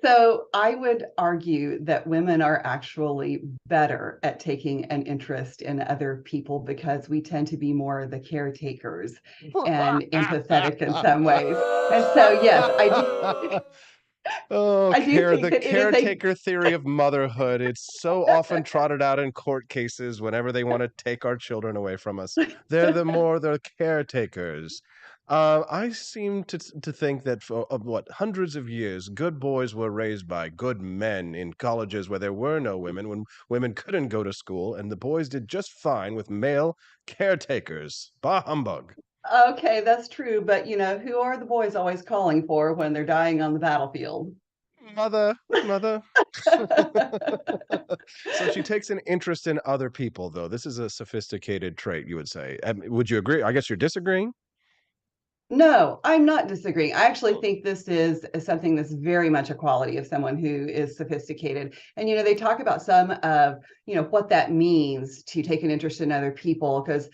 So I would argue that women are actually better at taking an interest in other people because we tend to be more the caretakers and empathetic in some ways. And so, yes, I do. Oh, the caretaker theory of motherhood. It's so often trotted out in court cases whenever they want to take our children away from us. They're the caretakers. I seem to think that for hundreds of years, good boys were raised by good men in colleges where there were no women, when women couldn't go to school, and the boys did just fine with male caretakers. Bah humbug. Okay, that's true. But, who are the boys always calling for when they're dying on the battlefield? Mother. So she takes an interest in other people, though. This is a sophisticated trait, you would say. Would you agree? I guess you're disagreeing? No, I'm not disagreeing. I actually think this is something that's very much a quality of someone who is sophisticated. And, they talk about some of, what that means to take an interest in other people because,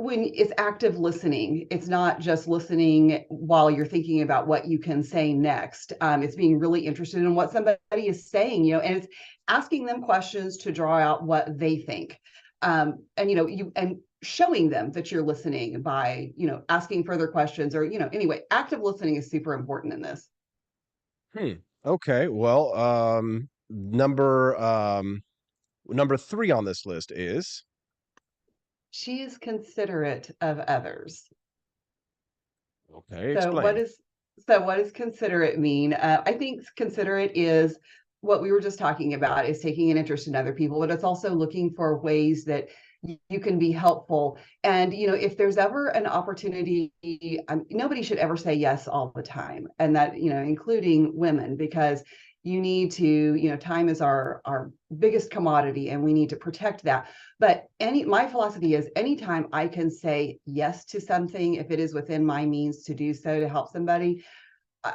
when it's active listening, it's not just listening while you're thinking about what you can say next. It's being really interested in what somebody is saying, and it's asking them questions to draw out what they think. And showing them that you're listening by, asking further questions or, anyway, active listening is super important in this. Okay. Well, number 3 on this list is she is considerate of others. Okay, explain. What does considerate mean? I think considerate is what we were just talking about, is taking an interest in other people, but it's also looking for ways that you can be helpful. And, if there's ever an opportunity, nobody should ever say yes all the time. And that, including women, because, You need to, time is our biggest commodity, and we need to protect that. But my philosophy is anytime I can say yes to something, if it is within my means to do so to help somebody,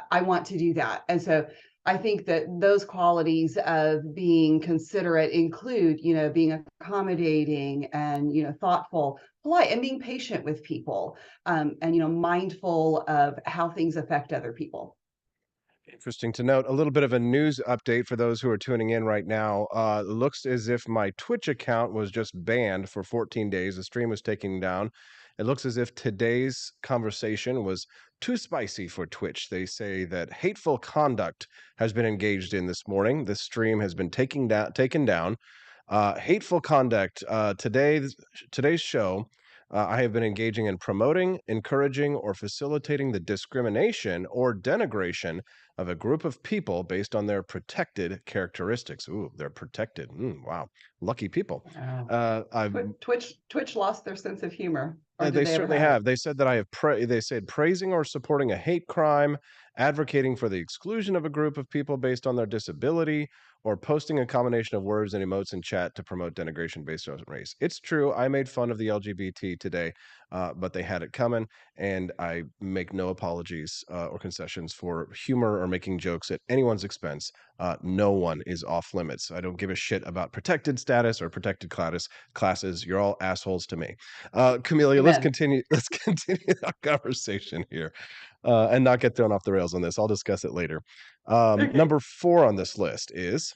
I want to do that. And so I think that those qualities of being considerate include, being accommodating and, thoughtful, polite, and being patient with people, and, mindful of how things affect other people. Interesting to note. A little bit of a news update for those who are tuning in right now. Looks as if my Twitch account was just banned for 14 days. The stream was taken down. It looks as if today's conversation was too spicy for Twitch. They say that hateful conduct has been engaged in this morning. The stream has been taken down. Hateful conduct. Today's show. I have been engaging in promoting, encouraging, or facilitating the discrimination or denigration of a group of people based on their protected characteristics. Ooh, they're protected. Wow, lucky people. Twitch lost their sense of humor, or did They they ever certainly have it? have. They said that I have. They said praising or supporting a hate crime, advocating for the exclusion of a group of people based on their disability, or posting a combination of words and emotes in chat to promote denigration based on race. It's true. I made fun of the LGBT today, but they had it coming, and I make no apologies or concessions for humor or making jokes at anyone's expense. No one is off limits. I don't give a shit about protected status or protected classes. You're all assholes to me. Camelia, let's Amen. continue. Let's continue our conversation here, and not get thrown off the rails on this. I'll discuss it later. Okay. Number 4 on this list is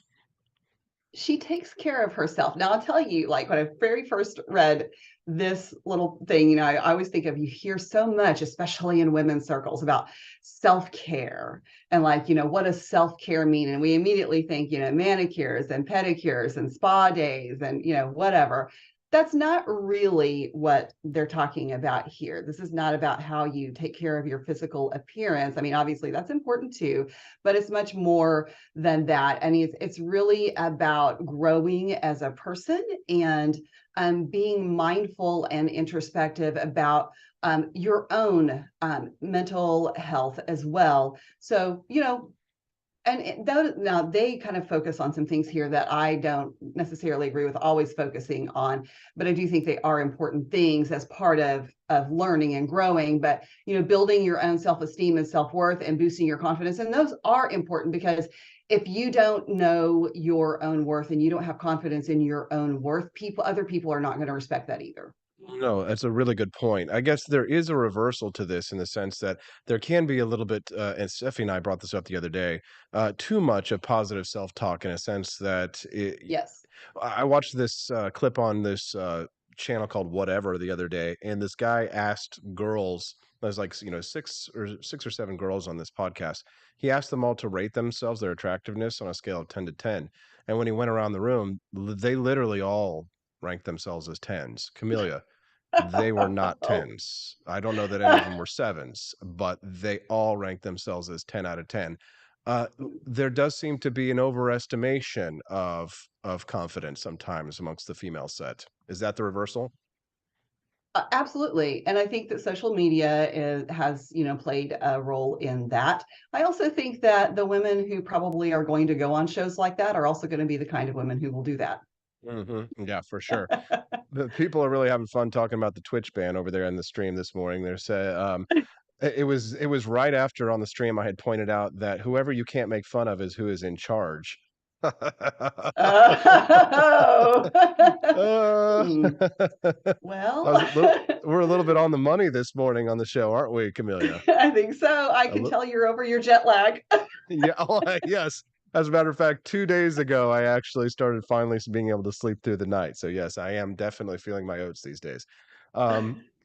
She takes care of herself. Now, I'll tell you, like when I very first read this little thing, I always think of, you hear so much, especially in women's circles, about self-care and like, what does self-care mean? And we immediately think, manicures and pedicures and spa days and, whatever. That's not really what they're talking about here. This is not about how you take care of your physical appearance. I mean, obviously that's important too, but it's much more than that. I mean, it's really about growing as a person and being mindful and introspective about your own mental health as well. So, now they kind of focus on some things here that I don't necessarily agree with always focusing on, but I do think they are important things as part of learning and growing. But building your own self-esteem and self-worth and boosting your confidence, and those are important, because if you don't know your own worth and you don't have confidence in your own worth, other people are not going to respect that either. no, that's a really good point. I guess there is a reversal to this in the sense that there can be a little bit, and Steffi and I brought this up the other day, too much of positive self-talk in a sense that Yes. I watched this clip on this channel called Whatever the other day, and this guy asked girls. There's like six or seven girls on this podcast. He asked them all to rate themselves, their attractiveness on a scale of 10 to 10. And when he went around the room, they literally all ranked themselves as 10s. Camellia, they were not 10s. I don't know that any of them were 7s, but they all ranked themselves as 10 out of 10. There does seem to be an overestimation of confidence sometimes amongst the female set. Is that the reversal? Absolutely. And I think that social media has, played a role in that. I also think that the women who probably are going to go on shows like that are also going to be the kind of women who will do that. Yeah, for sure. The people are really having fun talking about the Twitch ban over there in the stream this morning. There's it was right after on the stream I had pointed out that whoever you can't make fun of is who is in charge. Oh. Well, we're a little bit on the money this morning on the show, aren't we, Camellia? I think so. I can tell you're over your jet lag. Yeah. Yes. As a matter of fact, 2 days ago, I actually started finally being able to sleep through the night. So yes, I am definitely feeling my oats these days.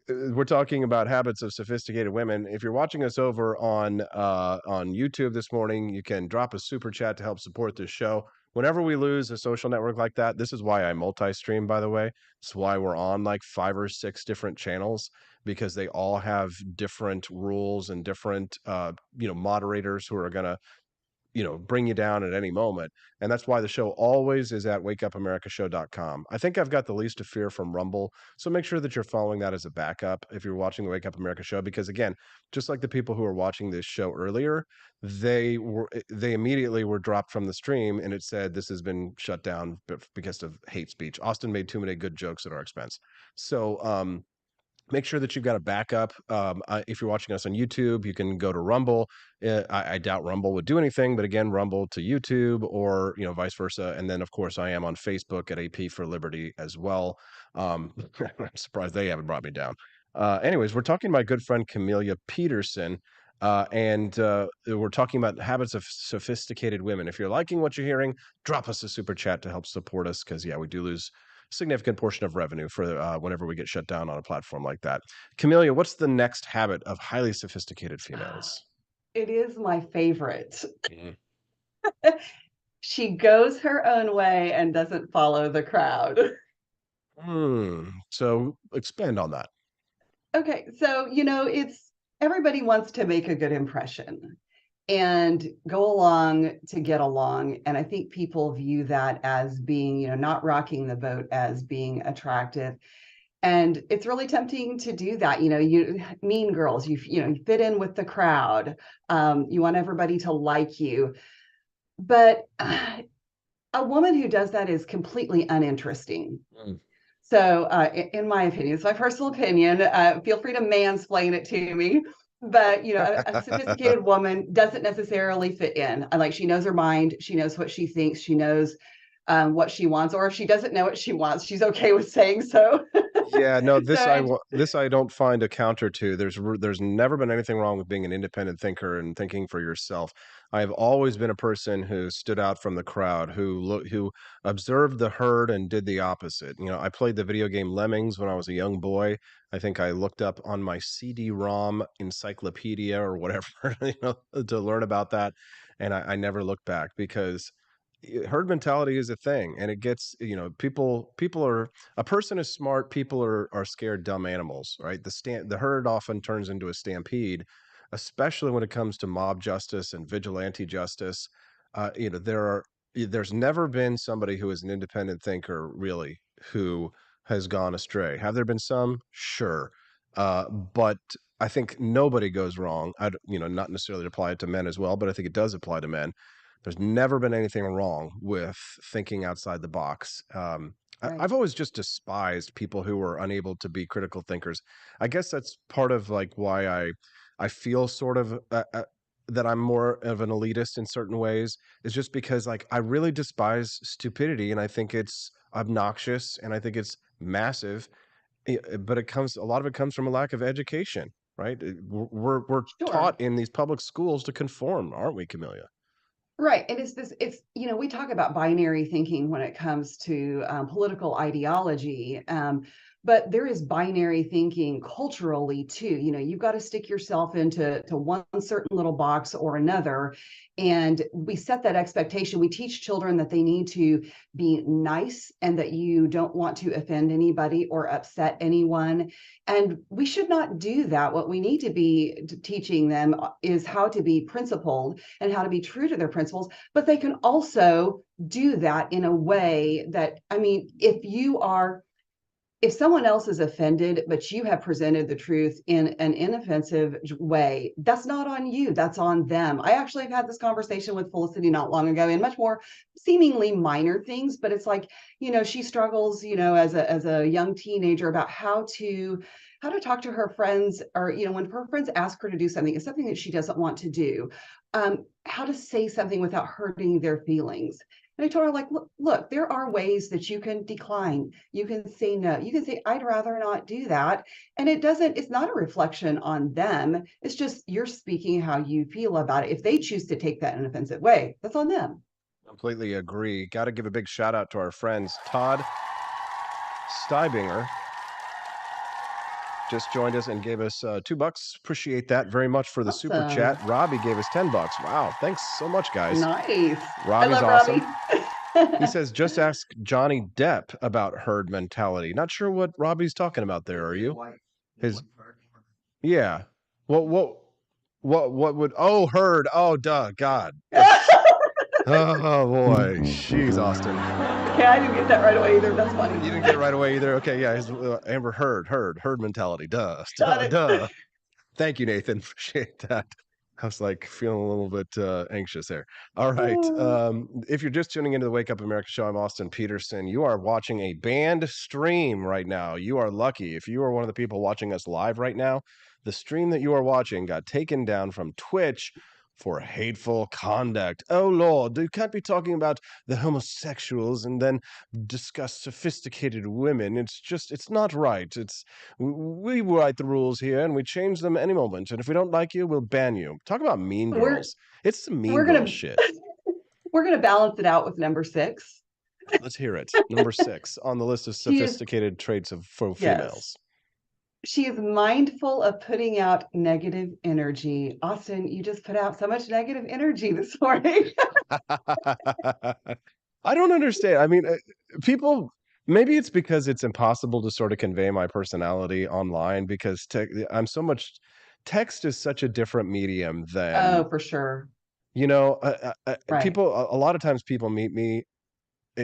We're talking about habits of sophisticated women. If you're watching us over on YouTube this morning, you can drop a super chat to help support this show. Whenever we lose a social network like that, this is why I multi-stream, by the way. It's why we're on like 5 or 6 different channels, because they all have different rules and different moderators who are gonna bring you down at any moment. And that's why the show always is at wakeupamericashow.com. I think I've got the least to fear from Rumble. So make sure that you're following that as a backup if you're watching the Wake Up America show, because again, just like the people who were watching this show earlier, they immediately were dropped from the stream and it said this has been shut down because of hate speech. Austin made too many good jokes at our expense. So, make sure that you've got a backup. If you're watching us on YouTube, you can go to Rumble. I doubt Rumble would do anything, but again, Rumble to YouTube or vice versa. And then, of course, I am on Facebook at AP for Liberty as well. I'm surprised they haven't brought me down. Anyways, we're talking to my good friend Camellia Peterson, and we're talking about habits of sophisticated women. If you're liking what you're hearing, drop us a super chat to help support us, because we do lose significant portion of revenue for whenever we get shut down on a platform like that. Camellia, what's the next habit of highly sophisticated females? It is my favorite. Mhm. She goes her own way and doesn't follow the crowd. So expand on that. Okay, so it's everybody wants to make a good impression and go along to get along. And I think people view that as being, not rocking the boat, as being attractive. And it's really tempting to do that. You Mean Girls, you fit in with the crowd. You want everybody to like you. But a woman who does that is completely uninteresting. So in my opinion, it's my personal opinion, feel free to mansplain it to me. But a sophisticated woman doesn't necessarily fit in. She knows her mind, she knows what she thinks, she knows what she wants, or if she doesn't know what she wants, she's okay with saying so. Yeah, no, this So I don't find a counter to. There's never been anything wrong with being an independent thinker and thinking for yourself. I have always been a person who stood out from the crowd, who observed the herd and did the opposite. I played the video game Lemmings when I was a young boy. I think I looked up on my CD-ROM encyclopedia or whatever, to learn about that, and I never looked back, because herd mentality is a thing, and it gets, people are, a person is smart, people are scared dumb animals, right? The herd often turns into a stampede, especially when it comes to mob justice and vigilante justice. There's never been somebody who is an independent thinker really who has gone astray. Have there been some? Sure. But I think nobody goes wrong. Not necessarily to apply it to men as well, but I think it does apply to men. There's never been anything wrong with thinking outside the box. Right. I've always just despised people who are unable to be critical thinkers. I guess that's part of why I feel sort of that I'm more of an elitist in certain ways, is just because I really despise stupidity, and I think it's obnoxious, and I think it's massive. But a lot of it comes from a lack of education, right? We're Sure. taught in these public schools to conform, aren't we, Camellia? Right. And we talk about binary thinking when it comes to political ideology, but there is binary thinking culturally too. You've got to stick yourself into one certain little box or another. And we set that expectation. We teach children that they need to be nice and that you don't want to offend anybody or upset anyone. And we should not do that. What we need to be teaching them is how to be principled and how to be true to their principles, but they can also do that in a way that, if someone else is offended, but you have presented the truth in an inoffensive way, that's not on you, that's on them. I actually have had this conversation with Felicity not long ago in much more seemingly minor things, but it's she struggles, as a young teenager about how to talk to her friends, or, when her friends ask her to do something, it's something that she doesn't want to do, how to say something without hurting their feelings. And I told her, look, there are ways that you can decline. You can say no. You can say, I'd rather not do that. And it's not a reflection on them. It's just you're speaking how you feel about it. If they choose to take that in an offensive way, that's on them. Completely agree. Got to give a big shout out to our friends. Todd Steibinger just joined us and gave us $2. Appreciate that very much for the super chat. Robbie gave us $10. Wow, thanks so much, guys. Nice. Robbie's awesome. Robbie. He says, just ask Johnny Depp about herd mentality. Not sure what Robbie's talking about there. Are you? Yeah. What would? Oh, herd. Oh, duh. God. Oh boy, jeez, Austin. Yeah, I didn't get that right away either. That's You funny. didn't get it right away either. Okay, yeah, his Amber herd mentality. Duh, Got duh, it. duh. Thank you, Nathan. Appreciate that. I was like feeling a little bit anxious there. All right. If you're just tuning into the Wake Up America show, I'm Austin Peterson. You are watching a banned stream right now. You are lucky. If you are one of the people watching us live right now, the stream that you are watching got taken down from Twitch for hateful conduct. Oh, Lord, you can't be talking about the homosexuals and then discuss sophisticated women. It's not right. We write the rules here and we change them any moment. And if we don't like you, we'll ban you. Talk about mean We're girls. It's some mean we're girl gonna shit. we're gonna balance it out with number 6. Let's hear it. Number 6 on the list of She is sophisticated traits for yes. females. She is mindful of putting out negative energy. Austin, you just put out so much negative energy this morning. I don't understand. I mean, people, maybe it's because it's impossible to sort of convey my personality online because text is such a different medium than, Oh, for sure. you know, Right. people, a lot of times people meet me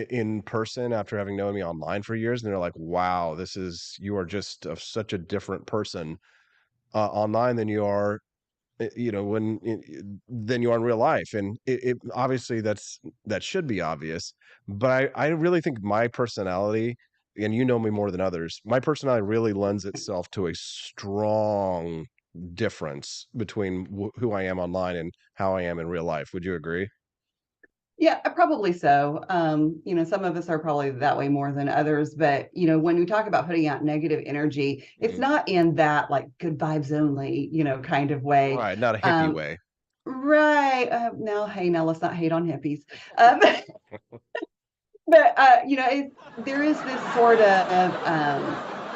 in person after having known me online for years, and they're like, wow, you are just such a different person online than you are than you are in real life. And it obviously that should be obvious, but I really think my personality, and you know me more than others, my personality really lends itself to a strong difference between who I am online and how I am in real life. Would you agree? Yeah, probably so. Some of us are probably that way more than others, but when we talk about putting out negative energy, it's not in that like good vibes only, kind of way. Right, not a hippie way. Right. Now let's not hate on hippies. But there is this sort of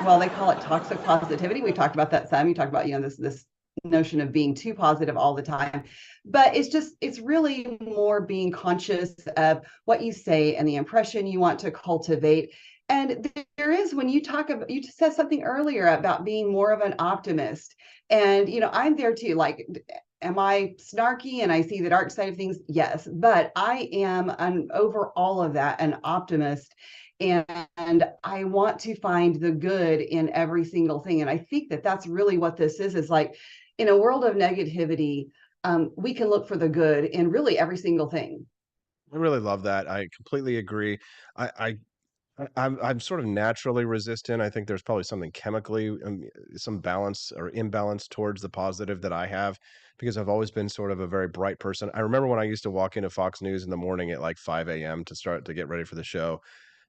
well, they call it toxic positivity. We talked about that some. You talked about this notion of being too positive all the time, but it's really more being conscious of what you say and the impression you want to cultivate. And there is, when you just said something earlier about being more of an optimist, and I'm there too. Like, am I snarky and I see the dark side of things? Yes, but I am over all of that an optimist, and I want to find the good in every single thing. And I think that that's really what this is like, in a world of negativity, we can look for the good in really every single thing. I really love that. I completely agree. I'm sort of naturally resistant. I think there's probably something chemically, some balance or imbalance towards the positive that I have, because I've always been sort of a very bright person. I remember when I used to walk into Fox News in the morning at like 5 a.m. to get ready for the show.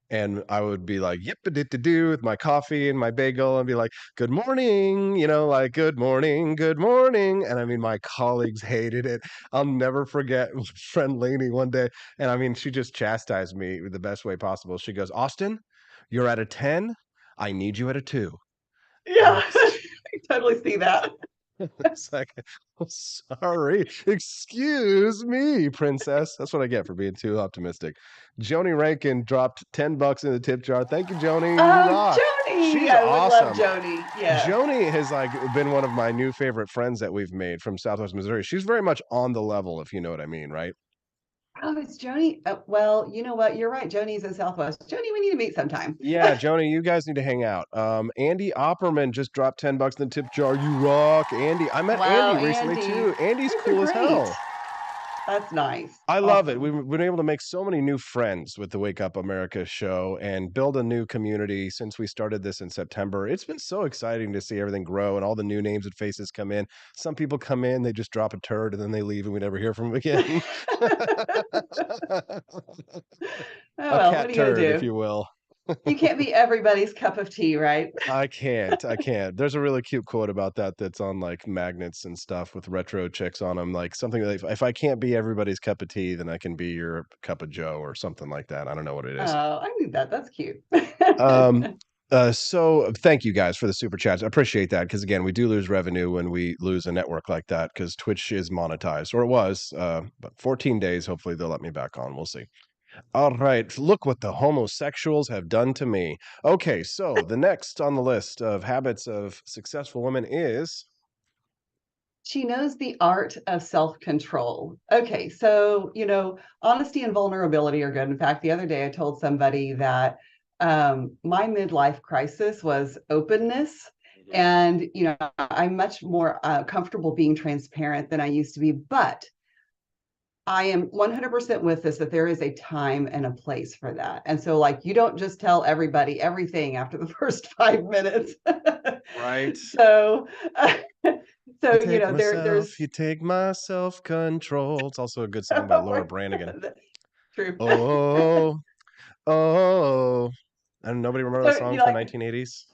And I would be like, yip a do with my coffee and my bagel and be like, good morning, like good morning, good morning. And I mean, my colleagues hated it. I'll never forget my friend Lainey one day. And I mean, she just chastised me the best way possible. She goes, Austin, you're at a 10. I need you at a 2. Yeah, I totally see that. It's like, oh, sorry, excuse me, princess. That's what I get for being too optimistic. Joni Rankin dropped $10 in the tip jar. Thank you, Joni. You rock. Joni, She's I awesome. would love Joni. Yeah, Joni has been one of my new favorite friends that we've made from Southwest Missouri. She's very much on the level, if you know what I mean, right? Oh, it's Joni. Well, you know what? You're right. Joni's in Southwest. Joni, we need to meet sometime. Yeah, Joni, you guys need to hang out. Andy Opperman just dropped $10 in the tip jar. You rock, Andy. I met Andy recently too. Andy's cool as hell. That's nice. I love it. We've been able to make so many new friends with the Wake Up America show and build a new community since we started this in September. It's been so exciting to see everything grow and all the new names and faces come in. Some people come in, they just drop a turd and then they leave and we never hear from them again. Well, cat turd, if you will. You can't be everybody's cup of tea, right? I can't. There's a really cute quote about that's on like magnets and stuff with retro chicks on them. Like something like, if I can't be everybody's cup of tea, then I can be your cup of joe or something like that. I don't know what it is. Oh, I need that. That's cute. So thank you guys for the super chats. I appreciate that, because again, we do lose revenue when we lose a network like that, because Twitch is monetized, or it was, but 14 days. Hopefully they'll let me back on. We'll see. All right, look what the homosexuals have done to me. Okay, so the next on the list of habits of successful women is She knows the art of self-control. Okay, so, honesty and vulnerability are good. In fact, the other day I told somebody that my midlife crisis was openness. And, I'm much more comfortable being transparent than I used to be. But I am 100% with this, that there is a time and a place for that. And so, like, you don't just tell everybody everything after the first 5 minutes. Right. So, so, You take there's you take my self-control. It's also a good song by Laura Branigan. True. Oh, oh. And nobody remember So, that song from the 1980s?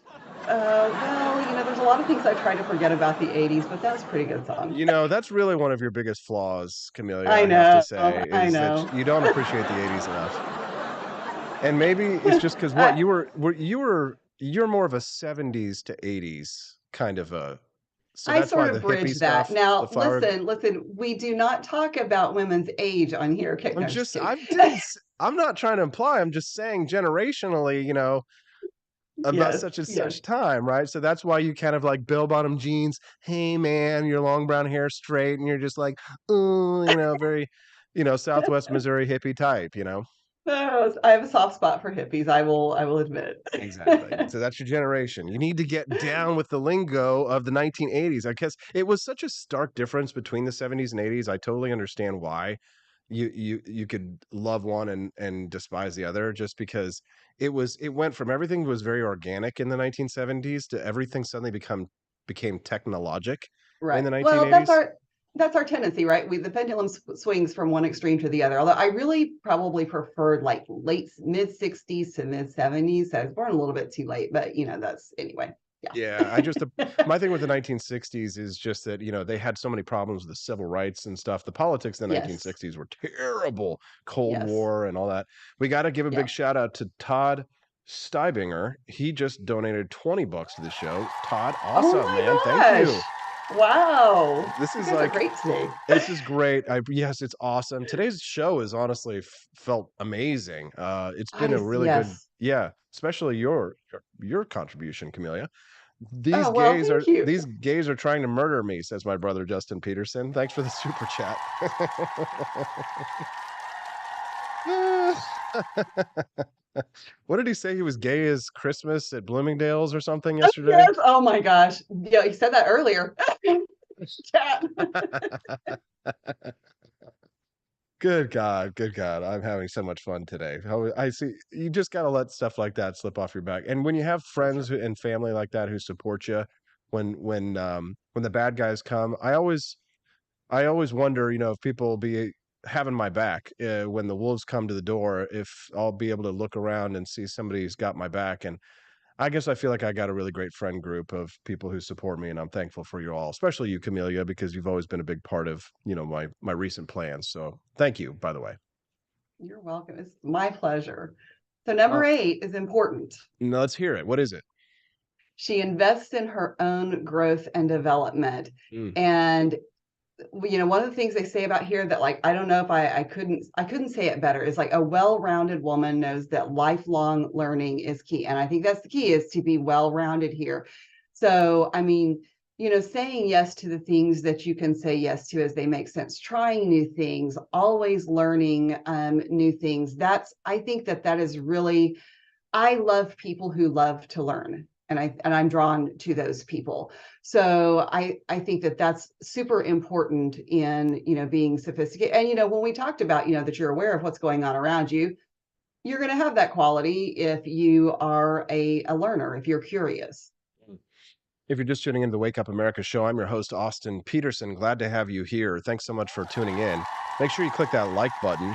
well, there's a lot of things I try to forget about the 80s, but that was a pretty good song. That's really one of your biggest flaws, Camellia, I I have to know, say, I is that know. you don't appreciate the 80s enough. And maybe it's just because you're more of a 70s to 80s kind of a, so I that's why sort the of hippie bridge that. stuff, the Now, flower. listen, we do not talk about women's age on here. Okay, no, I'm I'm just just, kidding. I'm not trying to imply, I'm just saying generationally, about Yes, such and yes. such time, right? So that's why you kind of like bell bottom jeans. Hey man, your long brown hair straight, and you're just like, ooh, very, Southwest Missouri hippie type, Oh, I have a soft spot for hippies. I will admit. Exactly. So that's your generation. You need to get down with the lingo of the 1980s. I guess it was such a stark difference between the 70s and 80s. I totally understand why you could love one and despise the other, just because it went from everything was very organic in the 1970s to everything suddenly became technologic in Right. the Well, 1980s. that's our tendency, right? The pendulum swings from one extreme to the other. Although I really probably preferred like mid 60s to mid 70s. I was born a little bit too late, but that's anyway. Yeah. Yeah, my thing with the 1960s is just that, they had so many problems with the civil rights and stuff. The politics in the Yes. 1960s were terrible. Cold Yes. War and all that. We got to give a Yeah. big shout out to Todd Steibinger. He just donated $20 to the show. Todd, awesome, Oh my man. gosh. Thank you. Wow. This is You guys are like great today. this is great. Yes, it's awesome. Today's show is honestly felt amazing. It's been a really good, Yes. yeah, especially your contribution, Camellia. Oh, well, thank you. These gays are trying to murder me, says my brother Justin Peterson. Thanks for the super chat. What did he say? He was gay as Christmas at Bloomingdale's or something yesterday? Yes. Oh my gosh. Yeah, he said that earlier. Chat. Good God, good God. I'm having so much fun today. I see you just got to let stuff like that slip off your back. And when you have friends and family like that who support you when the bad guys come, I always wonder, if people will be having my back when the wolves come to the door, if I'll be able to look around and see somebody's got my back. And I guess I feel like I got a really great friend group of people who support me, and I'm thankful for you all, especially you, Camellia, because you've always been a big part of, my recent plans. So thank you, by the way. You're welcome. It's my pleasure. So number 8 is important. Now let's hear it. What is it? She invests in her own growth and development. Mm. And one of the things they say about here that, like, I don't know if I couldn't say it better, is like a well-rounded woman knows that lifelong learning is key. And I think that's the key, is to be well-rounded here. So, I mean, saying yes to the things that you can say yes to as they make sense, trying new things, always learning new things. I think that is really, I love people who love to learn. And I'm drawn to those people. So I think that that's super important in, being sophisticated. And, when we talked about, that you're aware of what's going on around you, you're going to have that quality if you are a learner, if you're curious. If you're just tuning into the Wake Up America show, I'm your host, Austin Peterson. Glad to have you here. Thanks so much for tuning in. Make sure you click that like button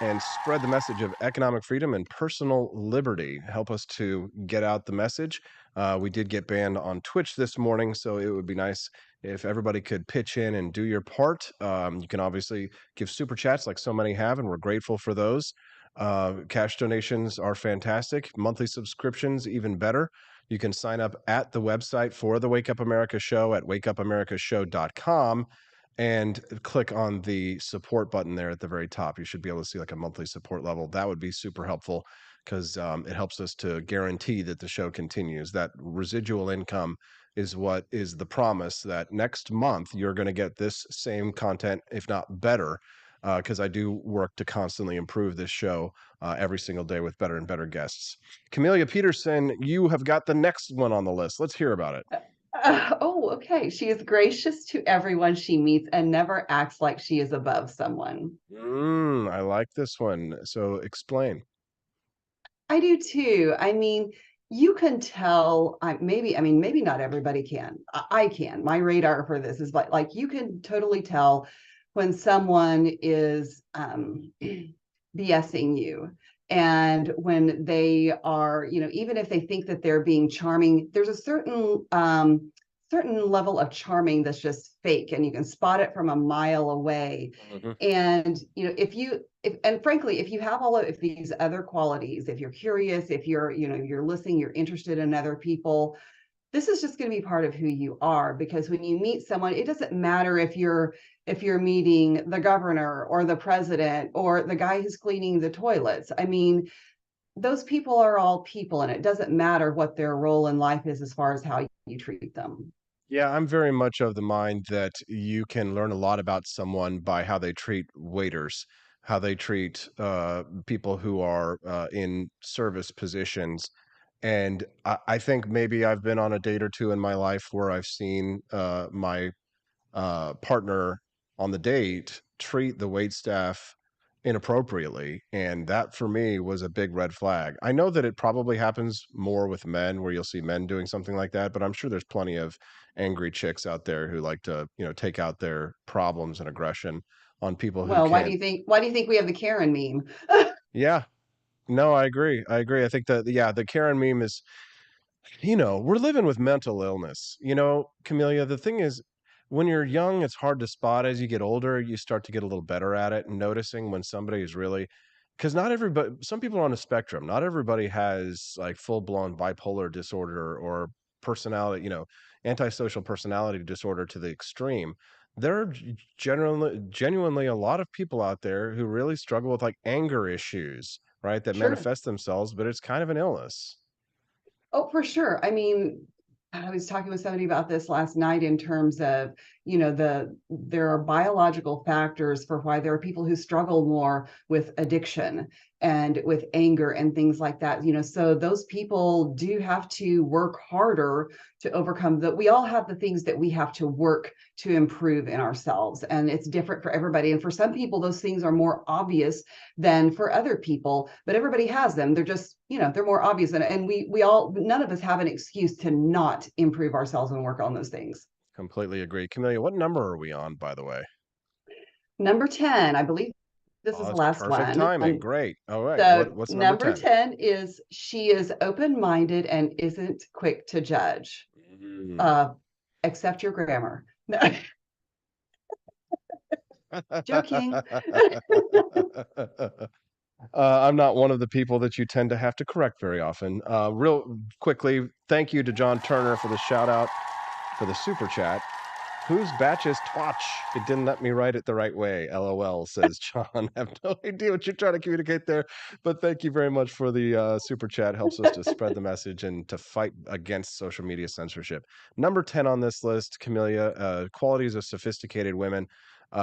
and spread the message of economic freedom and personal liberty. Help us to get out the message. We did get banned on Twitch this morning, so it would be nice if everybody could pitch in and do your part. You can obviously give super chats like so many have, and we're grateful for those. Cash donations are fantastic. Monthly subscriptions, even better. You can sign up at the website for the Wake Up America show at wakeupAmericaShow.com. And click on the support button there at the very top. You should be able to see like a monthly support level. That would be super helpful because it helps us to guarantee that the show continues. That residual income is what is the promise that next month you're going to get this same content, if not better, because I do work to constantly improve this show every single day with better and better guests. Camellia Peterson, you have got the next one on the list. Let's hear about it. Okay. She is gracious to everyone she meets and never acts like she is above someone. I like this one. So explain. I do too. I mean, you can tell, maybe not everybody can. I can. My radar for this is like you can totally tell when someone is BSing you. And when they are, even if they think that they're being charming, there's a certain level of charming that's just fake, and you can spot it from a mile away. Mm-hmm. And and frankly, if you have all of these other qualities, if you're curious, if you're listening, you're interested in other people, this is just going to be part of who you are. Because when you meet someone, it doesn't matter if you're meeting the governor or the president or the guy who's cleaning the toilets. I mean, those people are all people, and it doesn't matter what their role in life is as far as how you treat them. Yeah, I'm very much of the mind that you can learn a lot about someone by how they treat waiters, how they treat people who are in service positions. And I think maybe I've been on a date or two in my life where I've seen my partner on the date treat the wait staff inappropriately, and that for me was a big red flag. I know that it probably happens more with men, where you'll see men doing something like that, but I'm sure there's plenty of angry chicks out there who like to take out their problems and aggression on people who Well, why do can't. you think we have the Karen meme? Yeah, no, I agree. I think that, yeah, the Karen meme is, we're living with mental illness. Camellia, the thing is, when you're young, it's hard to spot. As you get older, you start to get a little better at it and noticing when somebody is really, because not everybody, some people are on a spectrum. Not everybody has like full blown bipolar disorder or personality, antisocial personality disorder to the extreme. There are genuinely a lot of people out there who really struggle with like anger issues, right? That Sure. manifest themselves, but it's kind of an illness. Oh, for sure. I mean, I was talking with somebody about this last night in terms of, there are biological factors for why there are people who struggle more with addiction and with anger and things like that. So those people do have to work harder to overcome that. We all have the things that we have to work to improve in ourselves, and it's different for everybody. And for some people, those things are more obvious than for other people, but everybody has them. They're just, they're more obvious. And we all, none of us have an excuse to not improve ourselves and work on those things. Completely agree. Camellia, what number are we on, by the way? Number 10, I believe this Oh, is the that's last perfect one. timing. Great. All right. So What's number number 10? 10 is she is open-minded and isn't quick to judge. Accept your grammar. Joking. I'm not one of the people that you tend to have to correct very often. Real quickly, thank you to John Turner for the shout out for the super chat. Whose batch is Twatch? It didn't let me write it the right way. LOL, says John. I have no idea what you're trying to communicate there, but thank you very much for the super chat. Helps us to spread the message and to fight against social media censorship. Number 10 on this list, Camellia, qualities of sophisticated women.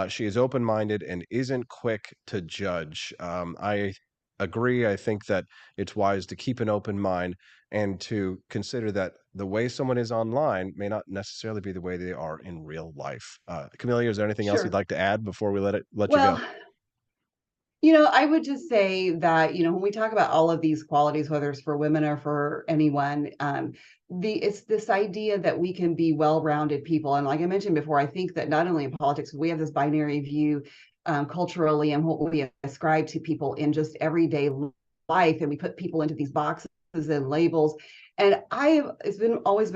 She is open-minded and isn't quick to judge. I agree. I think that it's wise to keep an open mind and to consider that the way someone is online may not necessarily be the way they are in real life. Camellia, is there anything else you'd Sure. like to add before we let you go? Well, I would just say that, when we talk about all of these qualities, whether it's for women or for anyone, it's this idea that we can be well-rounded people. And like I mentioned before, I think that not only in politics, we have this binary view culturally and what we ascribe to people in just everyday life, and we put people into these boxes and labels. And it's always been